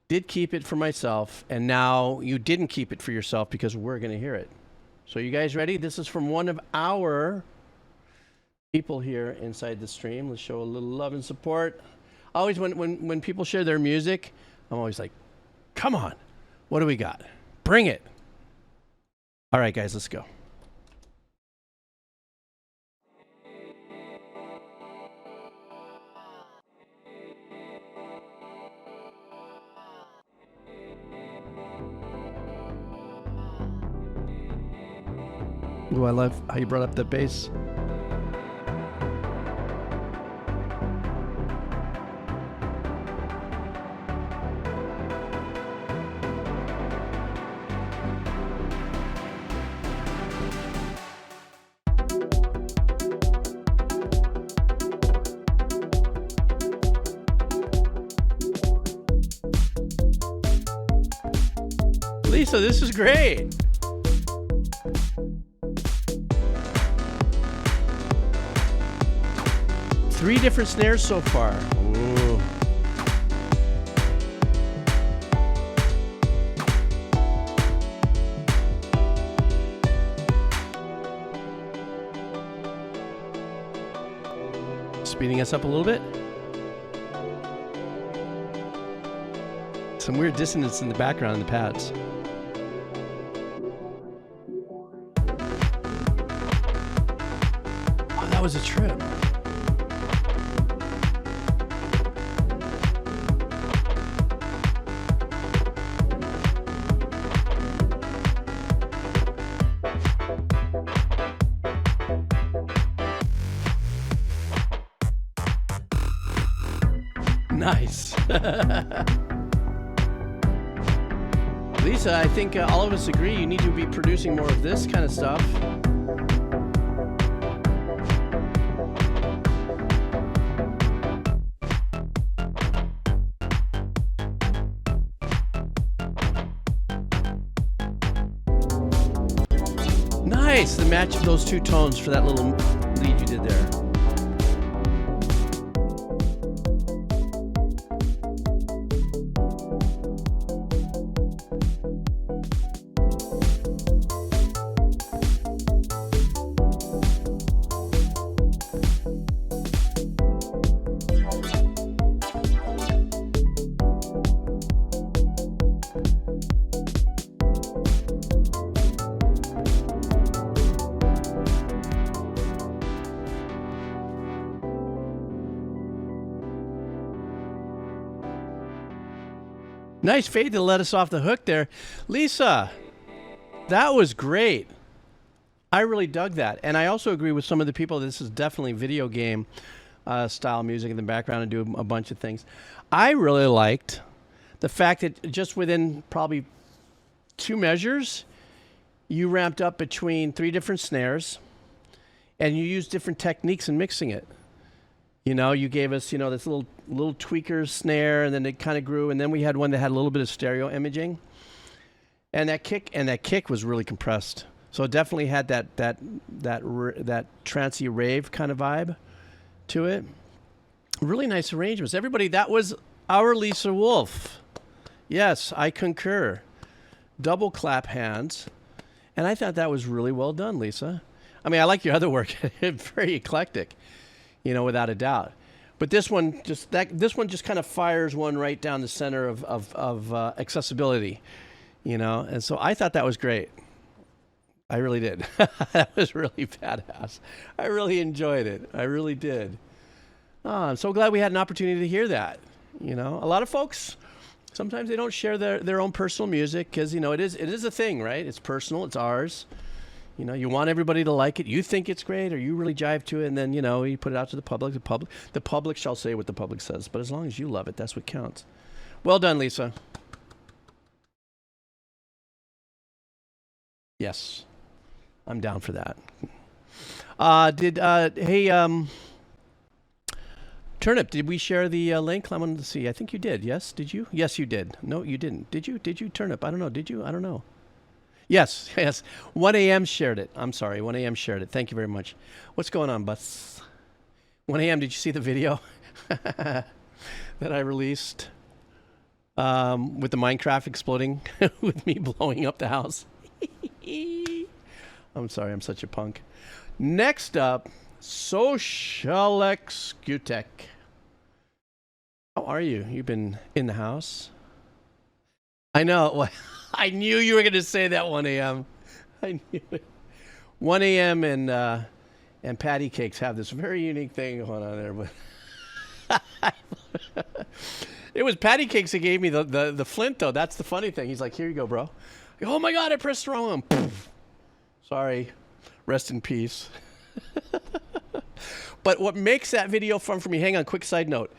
did keep it for myself, and now you didn't keep it for yourself because we're going to hear it. So you guys ready? This is from one of our people here inside the stream. Let's show a little love and support. Always when people share their music, I'm always like, come on, what do we got? Bring it. All right, guys, let's go. Ooh, I love how you brought up the bass. Lisa, this is great. Three different snares so far. Ooh. Speeding us up a little bit. Some weird dissonance in the background in the pads. Oh, that was a trip. Nice. Lisa, I think all of us agree you need to be producing more of this kind of stuff. Nice, the match of those two tones for that little lead you did there. Nice fade to let us off the hook there. Lisa, that was great. I really dug that. And I also agree with some of the people. This is definitely video game style music in the background and do a bunch of things. I really liked the fact that just within probably 2 measures, you ramped up between 3 different snares and you used different techniques in mixing it. You know, you gave us, this little tweaker snare, and then it kind of grew, and then we had one that had a little bit of stereo imaging. And that kick was really compressed. So it definitely had that trancey rave kind of vibe to it. Really nice arrangements. Everybody, that was our Lisa Wolf. Yes, I concur. Double clap hands. And I thought that was really well done, Lisa. I mean, I like your other work. Very eclectic, without a doubt. But this one just kind of fires one right down the center of accessibility, And so I thought that was great. I really did. That was really badass. I really enjoyed it. I really did. Oh, I'm so glad we had an opportunity to hear that. A lot of folks, sometimes they don't share their own personal music because, it is a thing, right? It's personal. It's ours. You want everybody to like it. You think it's great or you really jive to it. And then, you put it out to the public. The public shall say what the public says. But as long as you love it, that's what counts. Well done, Lisa. Yes. I'm down for that. Turnip, did we share the link? I wanted to see. I think you did. Yes, did you? Yes, you did. No, you didn't. Did you? Did you, Turnip? I don't know. Did you? I don't know. Yes. 1 a.m. shared it. I'm sorry. 1 a.m. shared it. Thank you very much. What's going on, Bus? 1 a.m. Did you see the video that I released with the Minecraft exploding with me blowing up the house? I'm sorry, I'm such a punk. Next up, Social Excutek. How are you? You've been in the house? I know. Well, I knew you were going to say that 1 a.m. I knew it. 1 a.m. and patty cakes have this very unique thing going on there. But it was patty cakes that gave me the flint, though. That's the funny thing. He's like, here you go, bro. Oh, my God, I pressed the wrong one. Sorry. Rest in peace. But what makes that video fun for me, hang on, quick side note.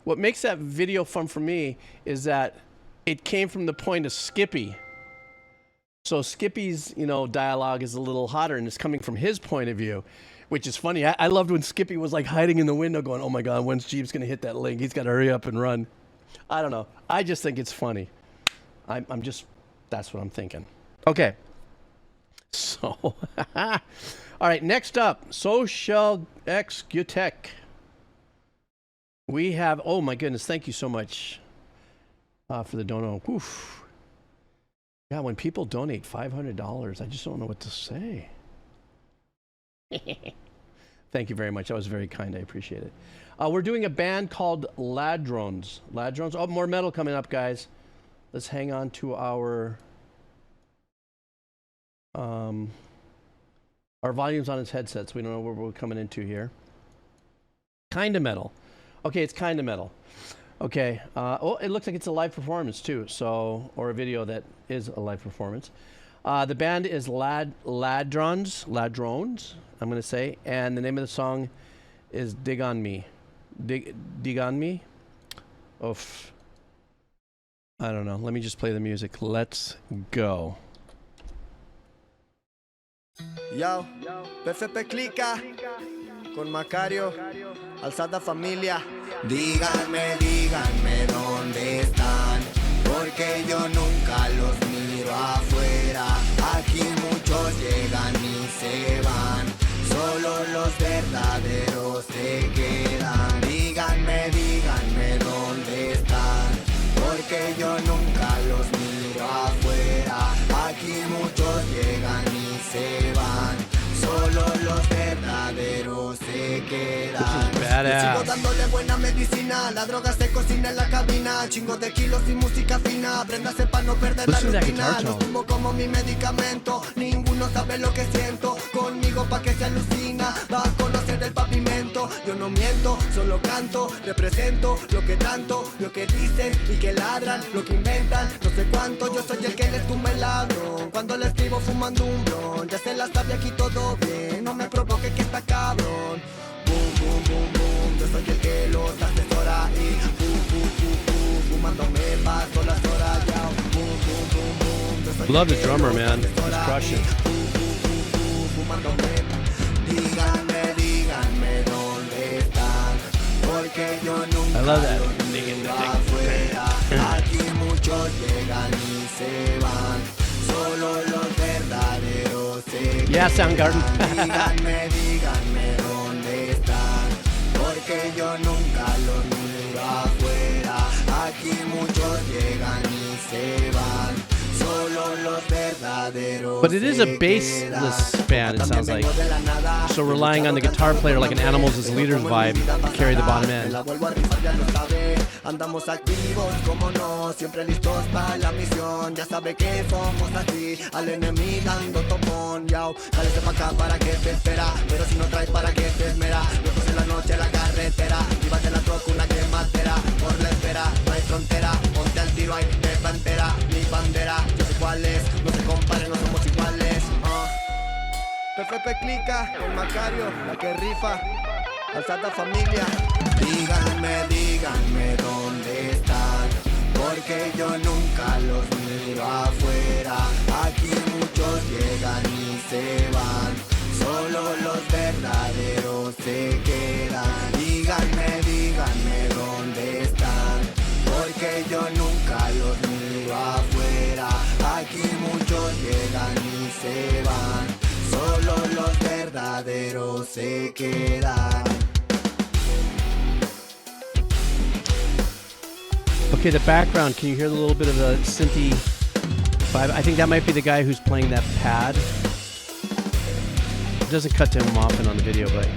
What makes that video fun for me is that it came from the point of Skippy. So Skippy's, dialogue is a little hotter, and it's coming from his point of view, which is funny. I loved when Skippy was like hiding in the window going, oh my God, when's Jeeves going to hit that link? He's got to hurry up and run. I don't know. I just think it's funny. That's what I'm thinking. Okay. So, all right, next up, Social Excutek. We have, oh my goodness, thank you so much for the dono. Oof. Yeah, when people donate $500, I just don't know what to say. Thank you very much. That was very kind. I appreciate it. We're doing a band called Ladrones. Ladrones. Oh, more metal coming up, guys. Let's hang on to our volumes on his headsets. We don't know where we're coming into here. Kind of metal. Okay, it's kind of metal. Okay. Oh, it looks like it's a live performance too. So, or a video that is a live performance. The band is Ladrones. I'm gonna say, and the name of the song is Diganme. Diganme. Oof. I don't know. Let me just play the music. Let's go. Yo, PFP Clica con Macario, alzada familia. Díganme dónde están, porque yo nunca los miro afuera. Aquí muchos llegan y se van, solo los verdaderos se quedan. Díganme dónde están, porque yo nunca los miro afuera. Aquí muchos llegan y se van, solo los verdaderos se quedan. badass. Dándole buena medicina, la droga se cocina en la cabina, chingos de kilos y música fina, préndase pa' no perder la Listen to that rutina, guitar los tone. fumo como mi medicamento, ninguno sabe lo que siento, conmigo pa' que se alucina, va a conocer el pavimento, yo no miento, solo canto, represento lo que tanto, lo que dicen y que ladran, lo que inventan, no sé cuánto, yo soy el que les tumba el ladrón, cuando le escribo fumando un blon, ya se la sabe aquí todo bien, no me provoque que está cabrón. Boom, boom, boom, boom, yo soy el que los asesora y fumándome paso las horas ya. Boom, boom, boom, boom, yo soy Love el the que drummer, los man. He's asesora crushing. y fumándome. Díganme dónde están, porque yo nunca I love that. los miro afuera. Aquí muchos llegan y se van, solo los verdaderos se Yeah, Soundgarden. díganme dónde están, porque yo nunca los miro afuera. Aquí muchos llegan y se van, solo los verdaderos. But it is a se bassless quedan. band, it sounds like. So relying on the guitar player like an Animals as Leaders vibe to carry the bottom end. La vuelvo a rifar, ya lo sabe. Andamos activos, como no, siempre listos para la misión. Ya sabe que somos así, al enemigo dando topón. Yao, cálese pa' acá para que te espera, pero si no traes para que te esmera. Locos en la noche en la carretera, vivas de la troca una quematera. Por la espera, no hay frontera, ponte al tiro ahí de pantera. Mi bandera, yo sé cuál es, no se comparen, no somos iguales. PFP clica, el Macario, la que rifa, alzada familia. Díganme dónde están, porque yo nunca los miro afuera. Aquí muchos llegan y se van, solo los verdaderos se quedan. Díganme dónde están, porque yo nunca los miro afuera. Aquí muchos llegan y se van, solo los verdaderos se quedan. Okay, the background, can you hear the little bit of the synthy vibe? I think that might be the guy who's playing that pad. It doesn't cut to him often on the video, but...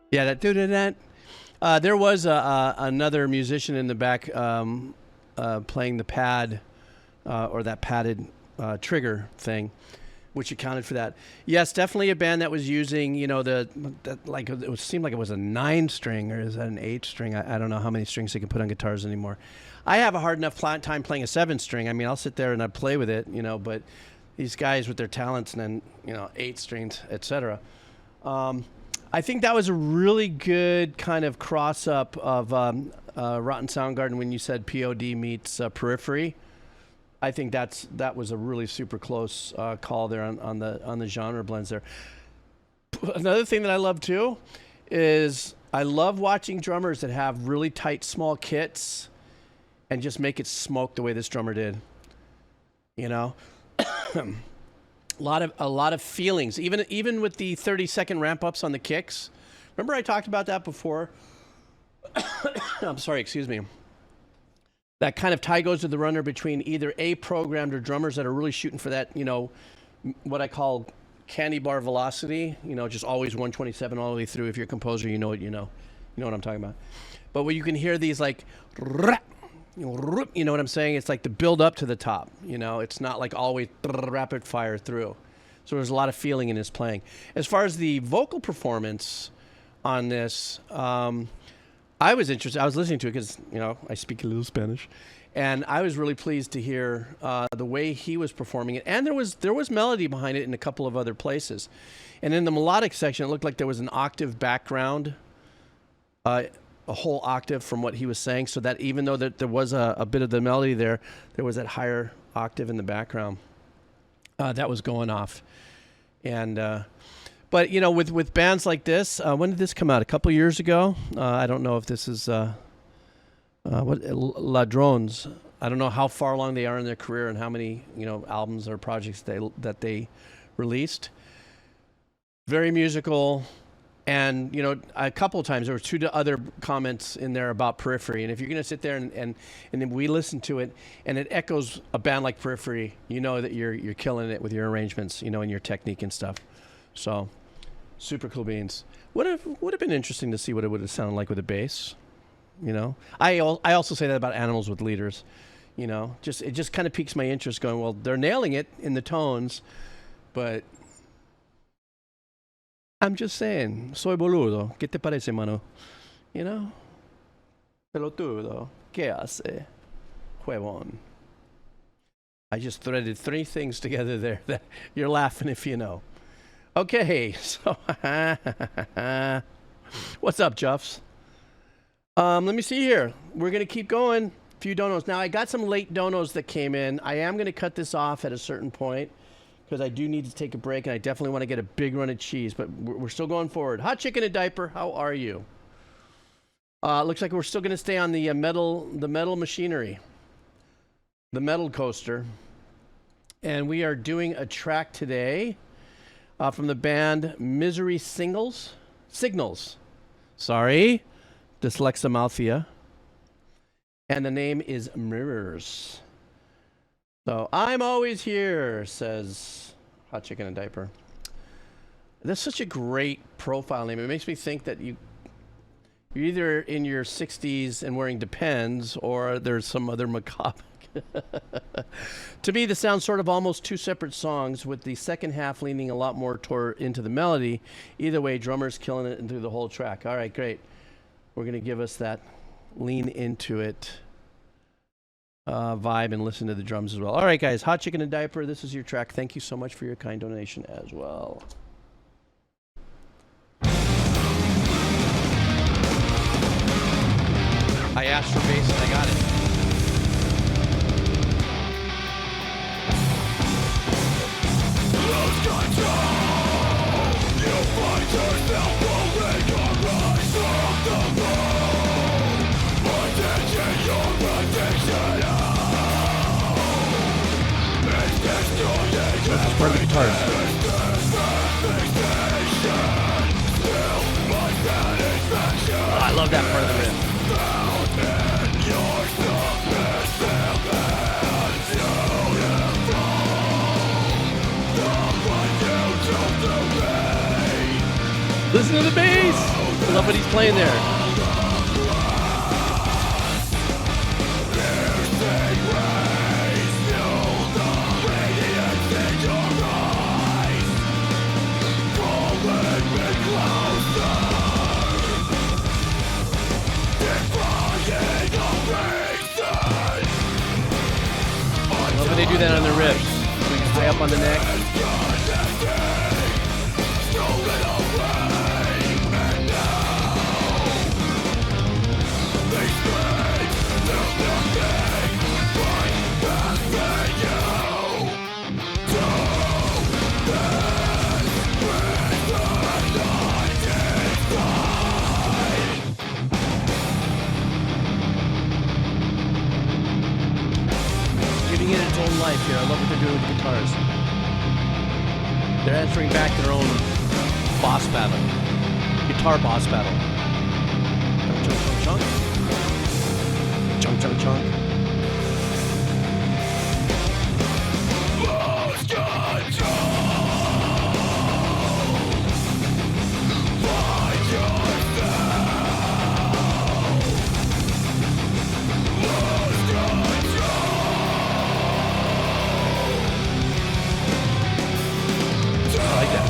Yeah, that do-da-da. There was another musician in the back playing the pad or that padded trigger thing, which accounted for that. Yes, definitely a band that was using, you know, like it seemed like it was a 9-string, or is that an 8-string? I don't know how many strings they can put on guitars anymore. I have a hard enough time playing a 7-string. I mean, I'll sit there and I play with it, you know, but these guys with their talents and then, you know, 8 strings, etc. I think that was a really good kind of cross-up of Rotten Soundgarden when you said POD meets Periphery. I think that was a really super close call there on the genre blends there. Another thing that I love too is I love watching drummers that have really tight small kits and just make it smoke the way this drummer did. You know? A lot of feelings, even with the 30-second ramp ups on the kicks. Remember I talked about that before? I'm sorry, excuse me. That kind of tie goes to the runner between either A-programmed or drummers that are really shooting for that, you know, what I call candy bar velocity, you know, just always 127 all the way through. If you're a composer, you know what I'm talking about. But where you can hear these like, you know what I'm saying? It's like the build up to the top. You know, it's not like always rapid fire through. So there's a lot of feeling in his playing. As far as the vocal performance on this, I was interested. I was listening to it because, you know, I speak a little Spanish, and I was really pleased to hear the way he was performing it. And there was melody behind it in a couple of other places. And in the melodic section, it looked like there was an octave background. A whole octave from what he was saying, so that even though there was a bit of the melody there was that higher octave in the background that was going off. And but you know, with bands like this, when did this come out? A couple years ago. I don't know if this is Ladrones. I don't know how far along they are in their career and how many, you know, albums or projects that they released. Very musical. And, you know, a couple of times there were two other comments in there about Periphery. And if you're going to sit there and then we listen to it and it echoes a band like Periphery, you know that you're killing it with your arrangements, you know, and your technique and stuff. So, super cool beans. Would have been interesting to see what it would have sounded like with a bass, you know. I also say that about Animals with Leaders, you know. It just kind of piques my interest going, well, they're nailing it in the tones, but... I'm just saying, soy boludo. ¿Qué te parece, mano? You know? Pelotudo. ¿Qué hace? Huevón. I just threaded three things together there that you're laughing if you know. Okay, so what's up, Juffs? Let me see here. We're going to keep going. A few donos. Now, I got some late donos that came in. I am going to cut this off at a certain point, because I do need to take a break, and I definitely want to get a big run of cheese, but we're still going forward. Hot Chicken and Diaper, how are you? Looks like we're still going to stay on the metal machinery, the metal coaster, and we are doing a track today from the band Misery Signals. Sorry, Dyslexia, and the name is Mirrors. So, I'm always here, says Hot Chicken and Diaper. That's such a great profile name. It makes me think that you're either in your 60s and wearing Depends, or there's some other macabre. To me, this sounds sort of almost two separate songs, with the second half leaning a lot more into the melody. Either way, drummers killing it through the whole track. All right, great. We're going to give us that lean into it vibe and listen to the drums as well. All right, guys, Hot Chicken and Diaper, this is your track. Thank you so much for your kind donation as well. I asked for bass and I got it. Lose control. You find yourself moving or rise from the road. Attention, your addiction. This is part of the guitar. Oh, I love that part of the riff. Listen to the bass! I love what he's playing there. I love when they do that on the riffs. So you can stay up on the neck. Giving it its own life here. I love what they're doing with the guitars. They're answering back to their own boss battle. Guitar boss battle. Chunk, chunk, chunk. Chunk, chunk, chunk. Lose control. Find yourself. Lose control. I like that.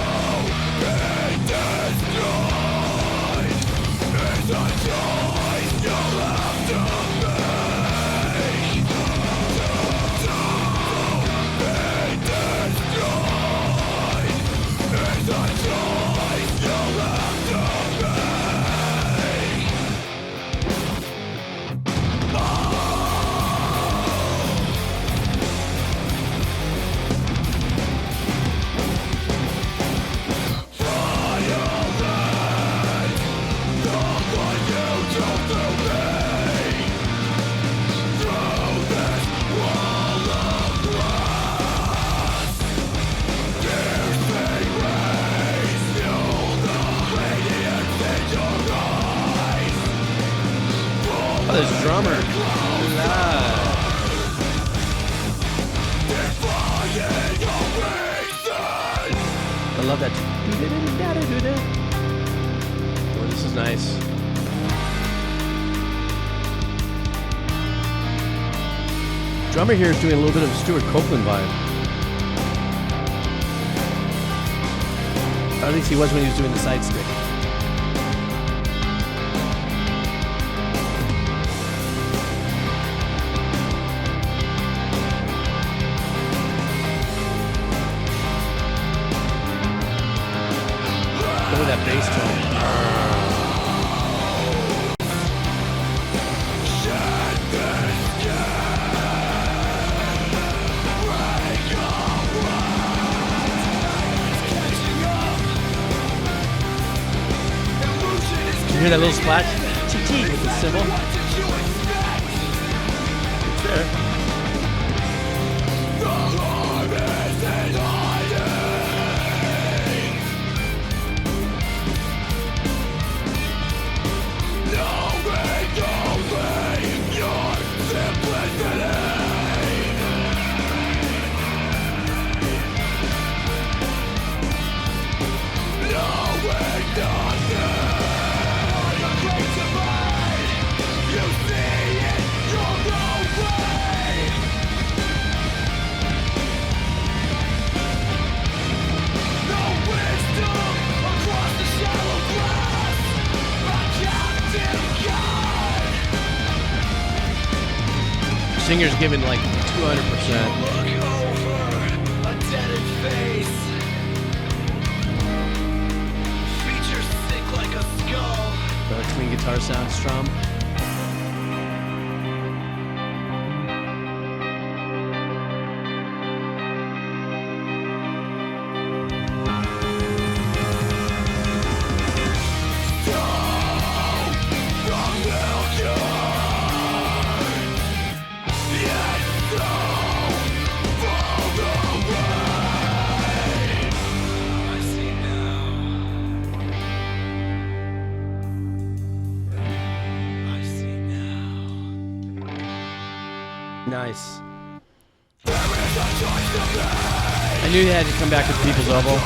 love that. Oh, this is nice. Drummer here is doing a little bit of a Stuart Copeland vibe. Or at least he was when he was doing the side stick. Look at that bass tone. You hear that little splash? Chee with the cymbal. It's there. Singer's giving like 200%. Look over a deadened face. Features thick like a skull. Got a clean guitar sound, strum. Nice. I knew he had to come back with People's Elbow.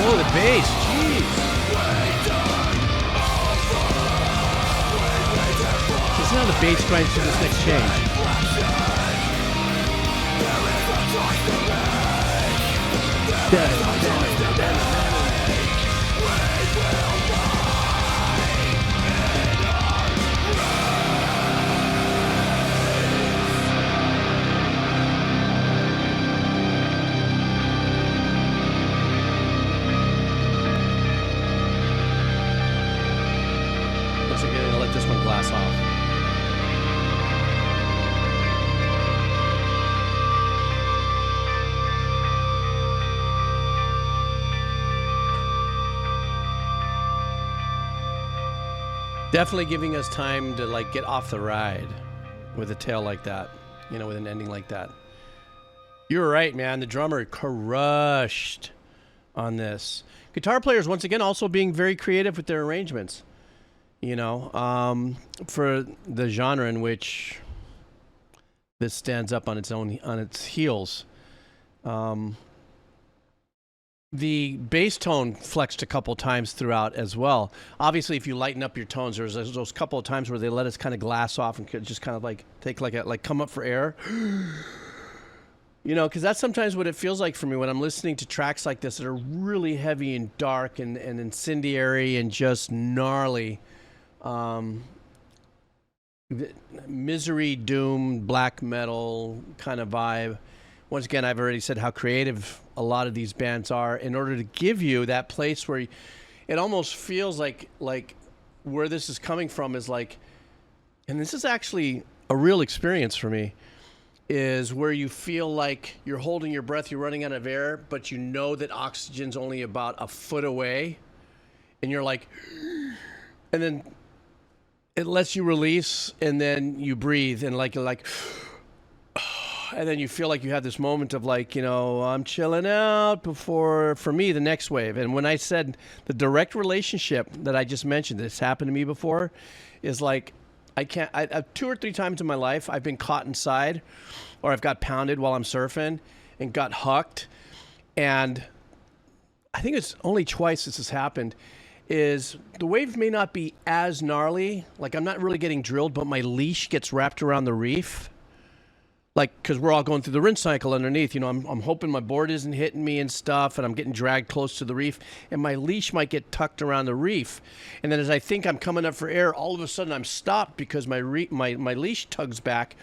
Oh, the bass, jeez. Listen how the bass grinds through this next change. This one glass off. Definitely giving us time to like get off the ride with a tail like that, you know, with an ending like that. You were right, man. The drummer crushed on this. Guitar players, once again, also being very creative with their arrangements. You know, for the genre in which this stands up on its own, on its heels. The bass tone flexed a couple times throughout as well. Obviously, if you lighten up your tones, there's those couple of times where they let us kind of glass off and could just kind of like take like a come up for air. You know, because that's sometimes what it feels like for me when I'm listening to tracks like this that are really heavy and dark and incendiary and just gnarly. Misery, doom, black metal kind of vibe. Once again, I've already said how creative a lot of these bands are in order to give you that place where it almost feels like where this is coming from is like, and this is actually a real experience for me, is where you feel like you're holding your breath, you're running out of air, but you know that oxygen's only about a foot away, and you're like, and then it lets you release, and then you breathe, and like you're like, and then you feel like you have this moment of like, you know, I'm chilling out before, for me, the next wave. And when I said the direct relationship that I just mentioned, that's happened to me before, is like, I 2 or 3 times in my life, I've been caught inside, or I've got pounded while I'm surfing and got hucked. And I think it's only twice this has happened, is the wave may not be as gnarly, like I'm not really getting drilled, but my leash gets wrapped around the reef. Like, because we're all going through the rinse cycle underneath, you know, I'm hoping my board isn't hitting me and stuff, and I'm getting dragged close to the reef, and my leash might get tucked around the reef. And then as I think I'm coming up for air, all of a sudden I'm stopped because my leash tugs back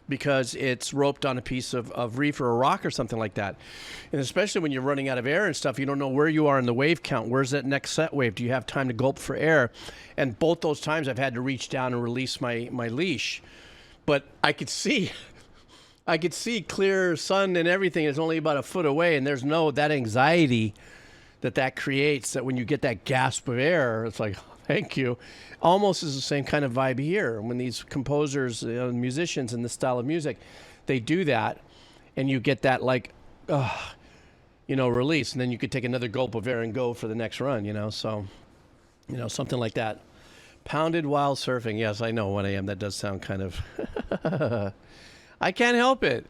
because it's roped on a piece of reef or a rock or something like that. And especially when you're running out of air and stuff, you don't know where you are in the wave count. Where's that next set wave? Do you have time to gulp for air? And both those times I've had to reach down and release my leash. But I could see clear sun and everything. It's only about a foot away, and there's that anxiety that creates, that when you get that gasp of air, it's like, thank you. Almost is the same kind of vibe here. When these composers, musicians in this style of music, they do that, and you get that like, release, and then you could take another gulp of air and go for the next run, you know? So, you know, something like that. Pounded while surfing. Yes, I know what I am. That does sound kind of... I can't help it.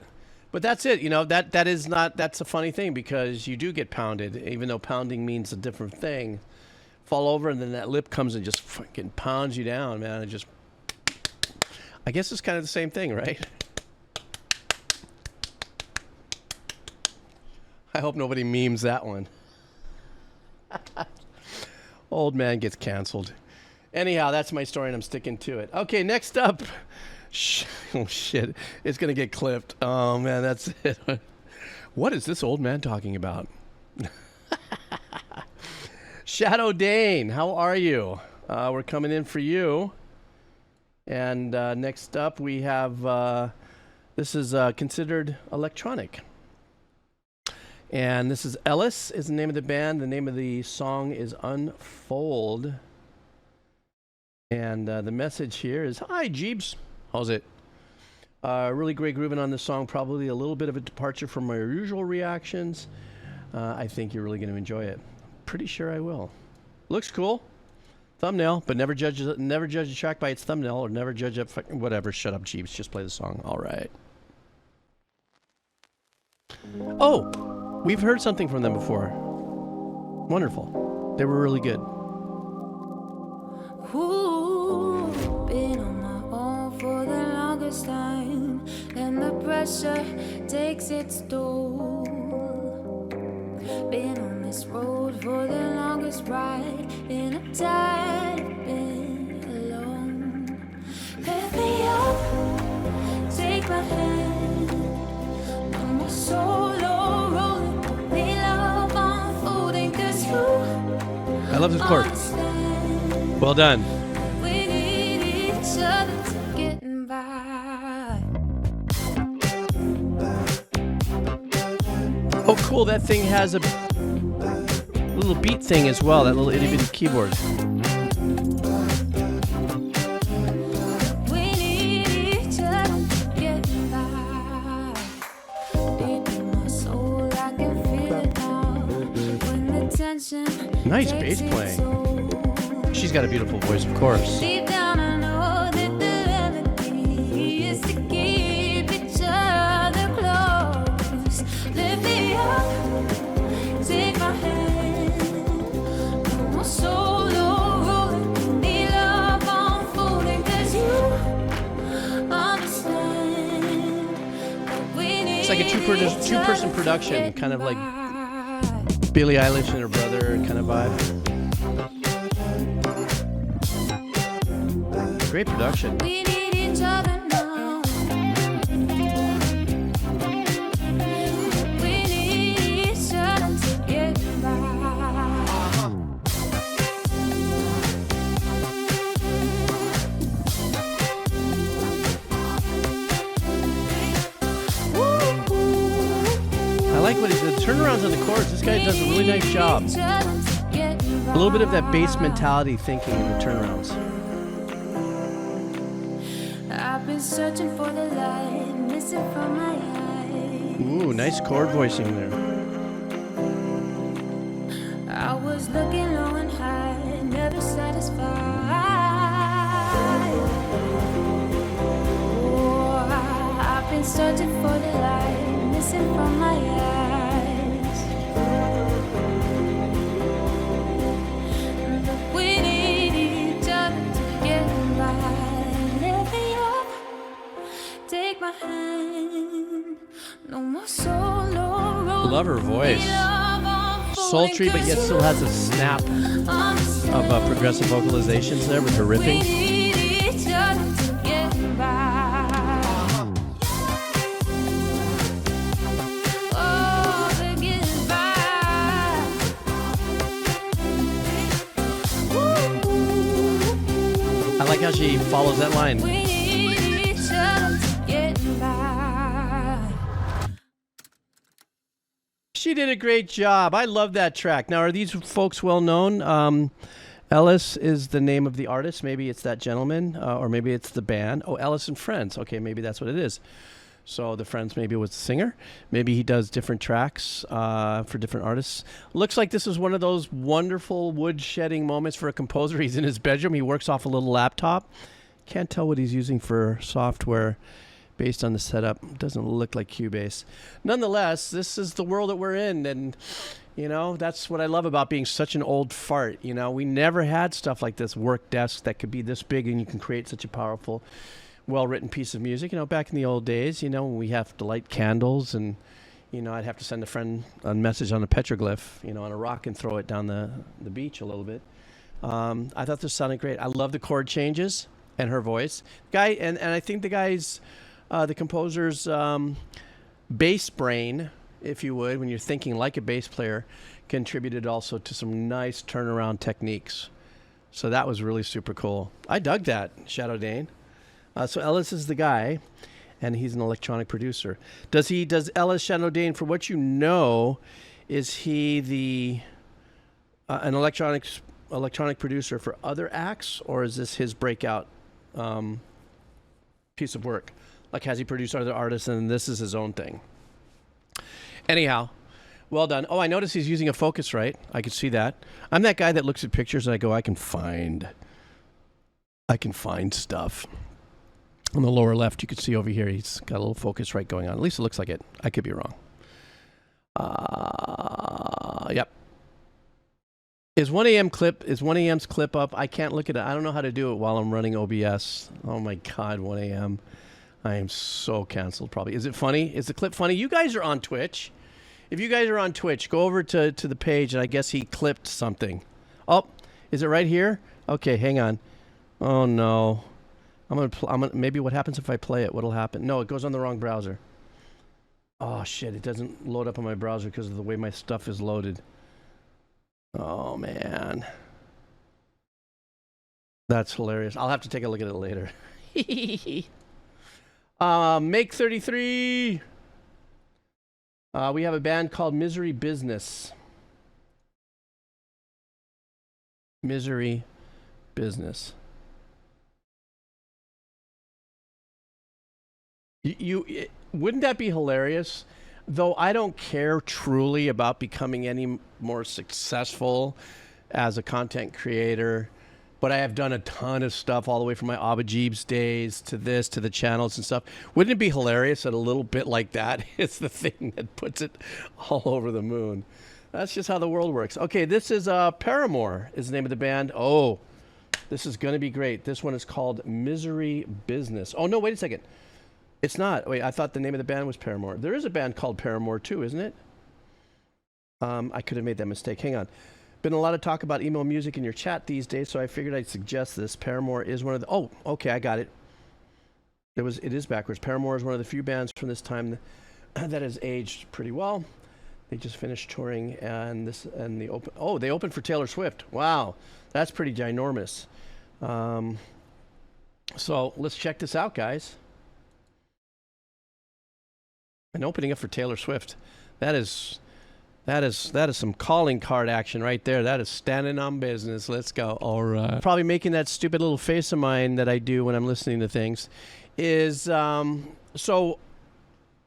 But that's it. You know, that's a funny thing, because you do get pounded, even though pounding means a different thing. Fall over, and then that lip comes and just fucking pounds you down, man. I guess it's kind of the same thing, right? I hope nobody memes that one. Old man gets canceled. Anyhow, that's my story, and I'm sticking to it. Okay, next up. Oh, shit. It's going to get clipped. Oh, man, that's it. What is this old man talking about? Shadow Dane, how are you? We're coming in for you. And next up, we have, this is considered electronic. And this is Ellis is the name of the band. The name of the song is Unfold. And the message here is, hi, Jeeps. How's it? Really great grooving on this song. Probably a little bit of a departure from my usual reactions. I think you're really going to enjoy it. Pretty sure I will. Looks cool. Thumbnail, but never judge a track by its thumbnail, or never judge it. Whatever. Shut up, Jeeps. Just play the song. All right. Oh, we've heard something from them before. Wonderful. They were really good. Ooh, been on my own for the longest time, and the pressure takes its toll. Been on this road for the longest ride, and I'm tired of being alone. Lift me up, take my hand, when my solo rolling, me love unfolding, 'cause you I love this chord. Well done. we need each other to get by. Oh, cool. That thing has a little beat thing as well. That little itty bitty keyboard. We need each other to get by. Deep in my soul, I can feel it now. When the tension Nice takes bass its playing. toll. She's got a beautiful voice, of course. Deep down, I know that the remedy is to keep each other close. Lift me up, take my hand, no more solo rolling, need love unfolding, 'cause you understand that we need. like a two-person production, kind of like Billie Eilish and her brother kind of vibe. Great production. We need each other now. We need each other to get by. I like what the turnarounds on the chords. This guy does a really nice job. A little bit of that bass mentality thinking in the turnarounds. I've been searching for the light, missing from my eyes. Ooh, nice chord voicing there. I was looking low and high, never satisfied. Oh, I've been searching for the light, missing from my eyes. But we need each other to get by. Lift me up, take my hand. No more solo road. Love her voice. Sultry, but yet still has a snap of progressive vocalizations there with her riffing. I like how she follows that line. She did a great job. I love that track. Now, are these folks well known? Ellis is the name of the artist. Maybe it's that gentleman, or maybe it's the band. Oh, Ellis and Friends. Okay, maybe that's what it is. So the Friends maybe was the singer. Maybe he does different tracks for different artists. Looks like this is one of those wonderful wood shedding moments for a composer. He's in his bedroom. He works off a little laptop. Can't tell what he's using for software based on the setup. Doesn't look like Cubase. Nonetheless, this is the world that we're in, and you know, that's what I love about being such an old fart. You know, we never had stuff like this work desk that could be this big and you can create such a powerful, well-written piece of music. You know, back in the old days, you know, when we have to light candles and, you know, I'd have to send a friend a message on a petroglyph, you know, on a rock and throw it down the beach a little bit. I thought this sounded great. I love the chord changes and her voice. Guy, and I think the guy's, the composer's bass brain, if you would, when you're thinking like a bass player, contributed also to some nice turnaround techniques. So that was really super cool. I dug that, Shadow Dane. So Ellis is the guy, and he's an electronic producer. Does Ellis Shadow Dane, for what you know, is he an electronic producer for other acts, or is this his breakout piece of work? Like, has he produced other artists and this is his own thing? Anyhow, well done. Oh, I noticed he's using a Focusrite. I could see that. I'm that guy that looks at pictures and I go, I can find stuff. On the lower left, you can see over here, he's got a little Focusrite going on. At least it looks like it. I could be wrong. Yep. Is 1AM's clip up? I can't look at it. I don't know how to do it while I'm running OBS. Oh my God, 1 a.m. I am so canceled probably. Is it funny? Is the clip funny? You guys are on Twitch. If you guys are on Twitch, go over to the page and I guess he clipped something. Oh, is it right here? Okay, hang on. Oh no. I'm gonna maybe what happens if I play it? What'll happen? No, it goes on the wrong browser. Oh shit, it doesn't load up on my browser because of the way my stuff is loaded. Oh man. That's hilarious. I'll have to take a look at it later. Make 33. We have a band called Misery Business. Misery Business. Wouldn't that be hilarious? Though I don't care truly about becoming any more successful as a content creator, but I have done a ton of stuff all the way from my Abba Jeebs days to this, to the channels and stuff. Wouldn't it be hilarious that a little bit like that is the thing that puts it all over the moon? That's just how the world works. Okay, this is Paramore is the name of the band. Oh, this is going to be great. This one is called Misery Business. Oh, no, wait a second. It's not. Wait, I thought the name of the band was Paramore. There is a band called Paramore too, isn't it? I could have made that mistake. Hang on. Been a lot of talk about emo music in your chat these days, so I figured I'd suggest this. Paramore is one of the... Oh, okay, I got it. It is backwards. Paramore is one of the few bands from this time that has aged pretty well. They just finished touring, and they opened for Taylor Swift. Wow, that's pretty ginormous. So let's check this out, guys. And opening up for Taylor Swift, that is some calling card action right there. That is standing on business. Let's go. All right. Probably making that stupid little face of mine that I do when I'm listening to things is so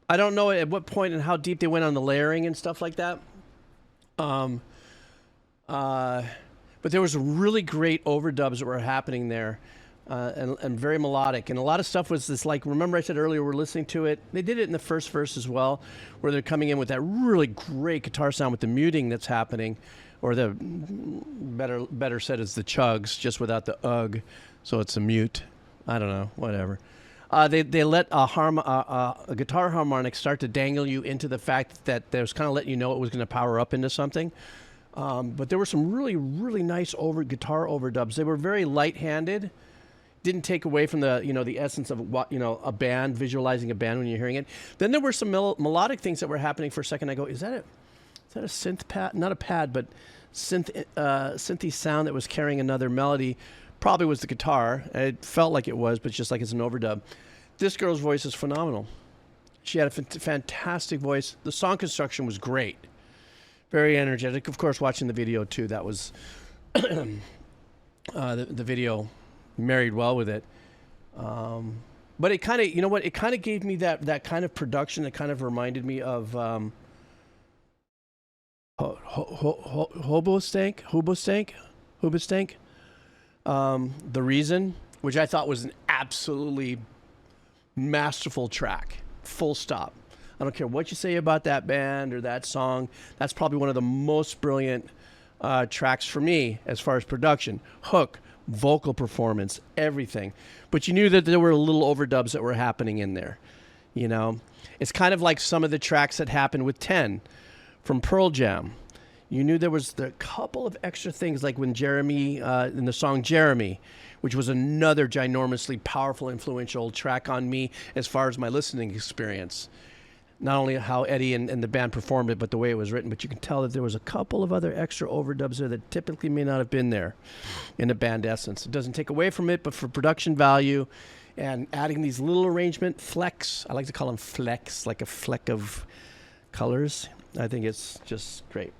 I don't know at what point and how deep they went on the layering and stuff like that. But there was really great overdubs that were happening there. And very melodic, and a lot of stuff was this, like, remember I said earlier, we're listening to it, they did it in the first verse as well, where they're coming in with that really great guitar sound with the muting that's happening, or the better said is the chugs, just without the ugh, so it's a mute. I don't know, whatever. They let a guitar harmonic start to dangle you into the fact that they was kind of letting you know it was going to power up into something. But there were some really, really nice guitar overdubs. They were very light-handed. Didn't take away from the the essence of what a band, visualizing a band when you're hearing it. Then there were some melodic things that were happening for a second. I go, is that a synth pad? Not a pad, but synthy sound that was carrying another melody. Probably was the guitar. It felt like it was, but just like it's an overdub. This girl's voice is phenomenal. She had a fantastic voice. The song construction was great. Very energetic. Of course, watching the video too. That was the video married well with it. But it kind of, it kind of gave me that kind of production that kind of reminded me of Hobostank. The Reason, which I thought was an absolutely masterful track. Full stop. I don't care what you say about that band or that song. That's probably one of the most brilliant tracks for me as far as production. Hook, vocal performance, everything. But you knew that there were little overdubs that were happening in there. It's kind of like some of the tracks that happened with 10 from Pearl Jam. You knew there was a couple of extra things, like when Jeremy, in the song Jeremy, which was another ginormously powerful, influential track on me as far as my listening experience. Not only how Eddie and the band performed it, but the way it was written. But you can tell that there was a couple of other extra overdubs there that typically may not have been there in the band essence. It doesn't take away from it, but for production value and adding these little arrangement flecks, I like to call them flecks, like a fleck of colors. I think it's just great.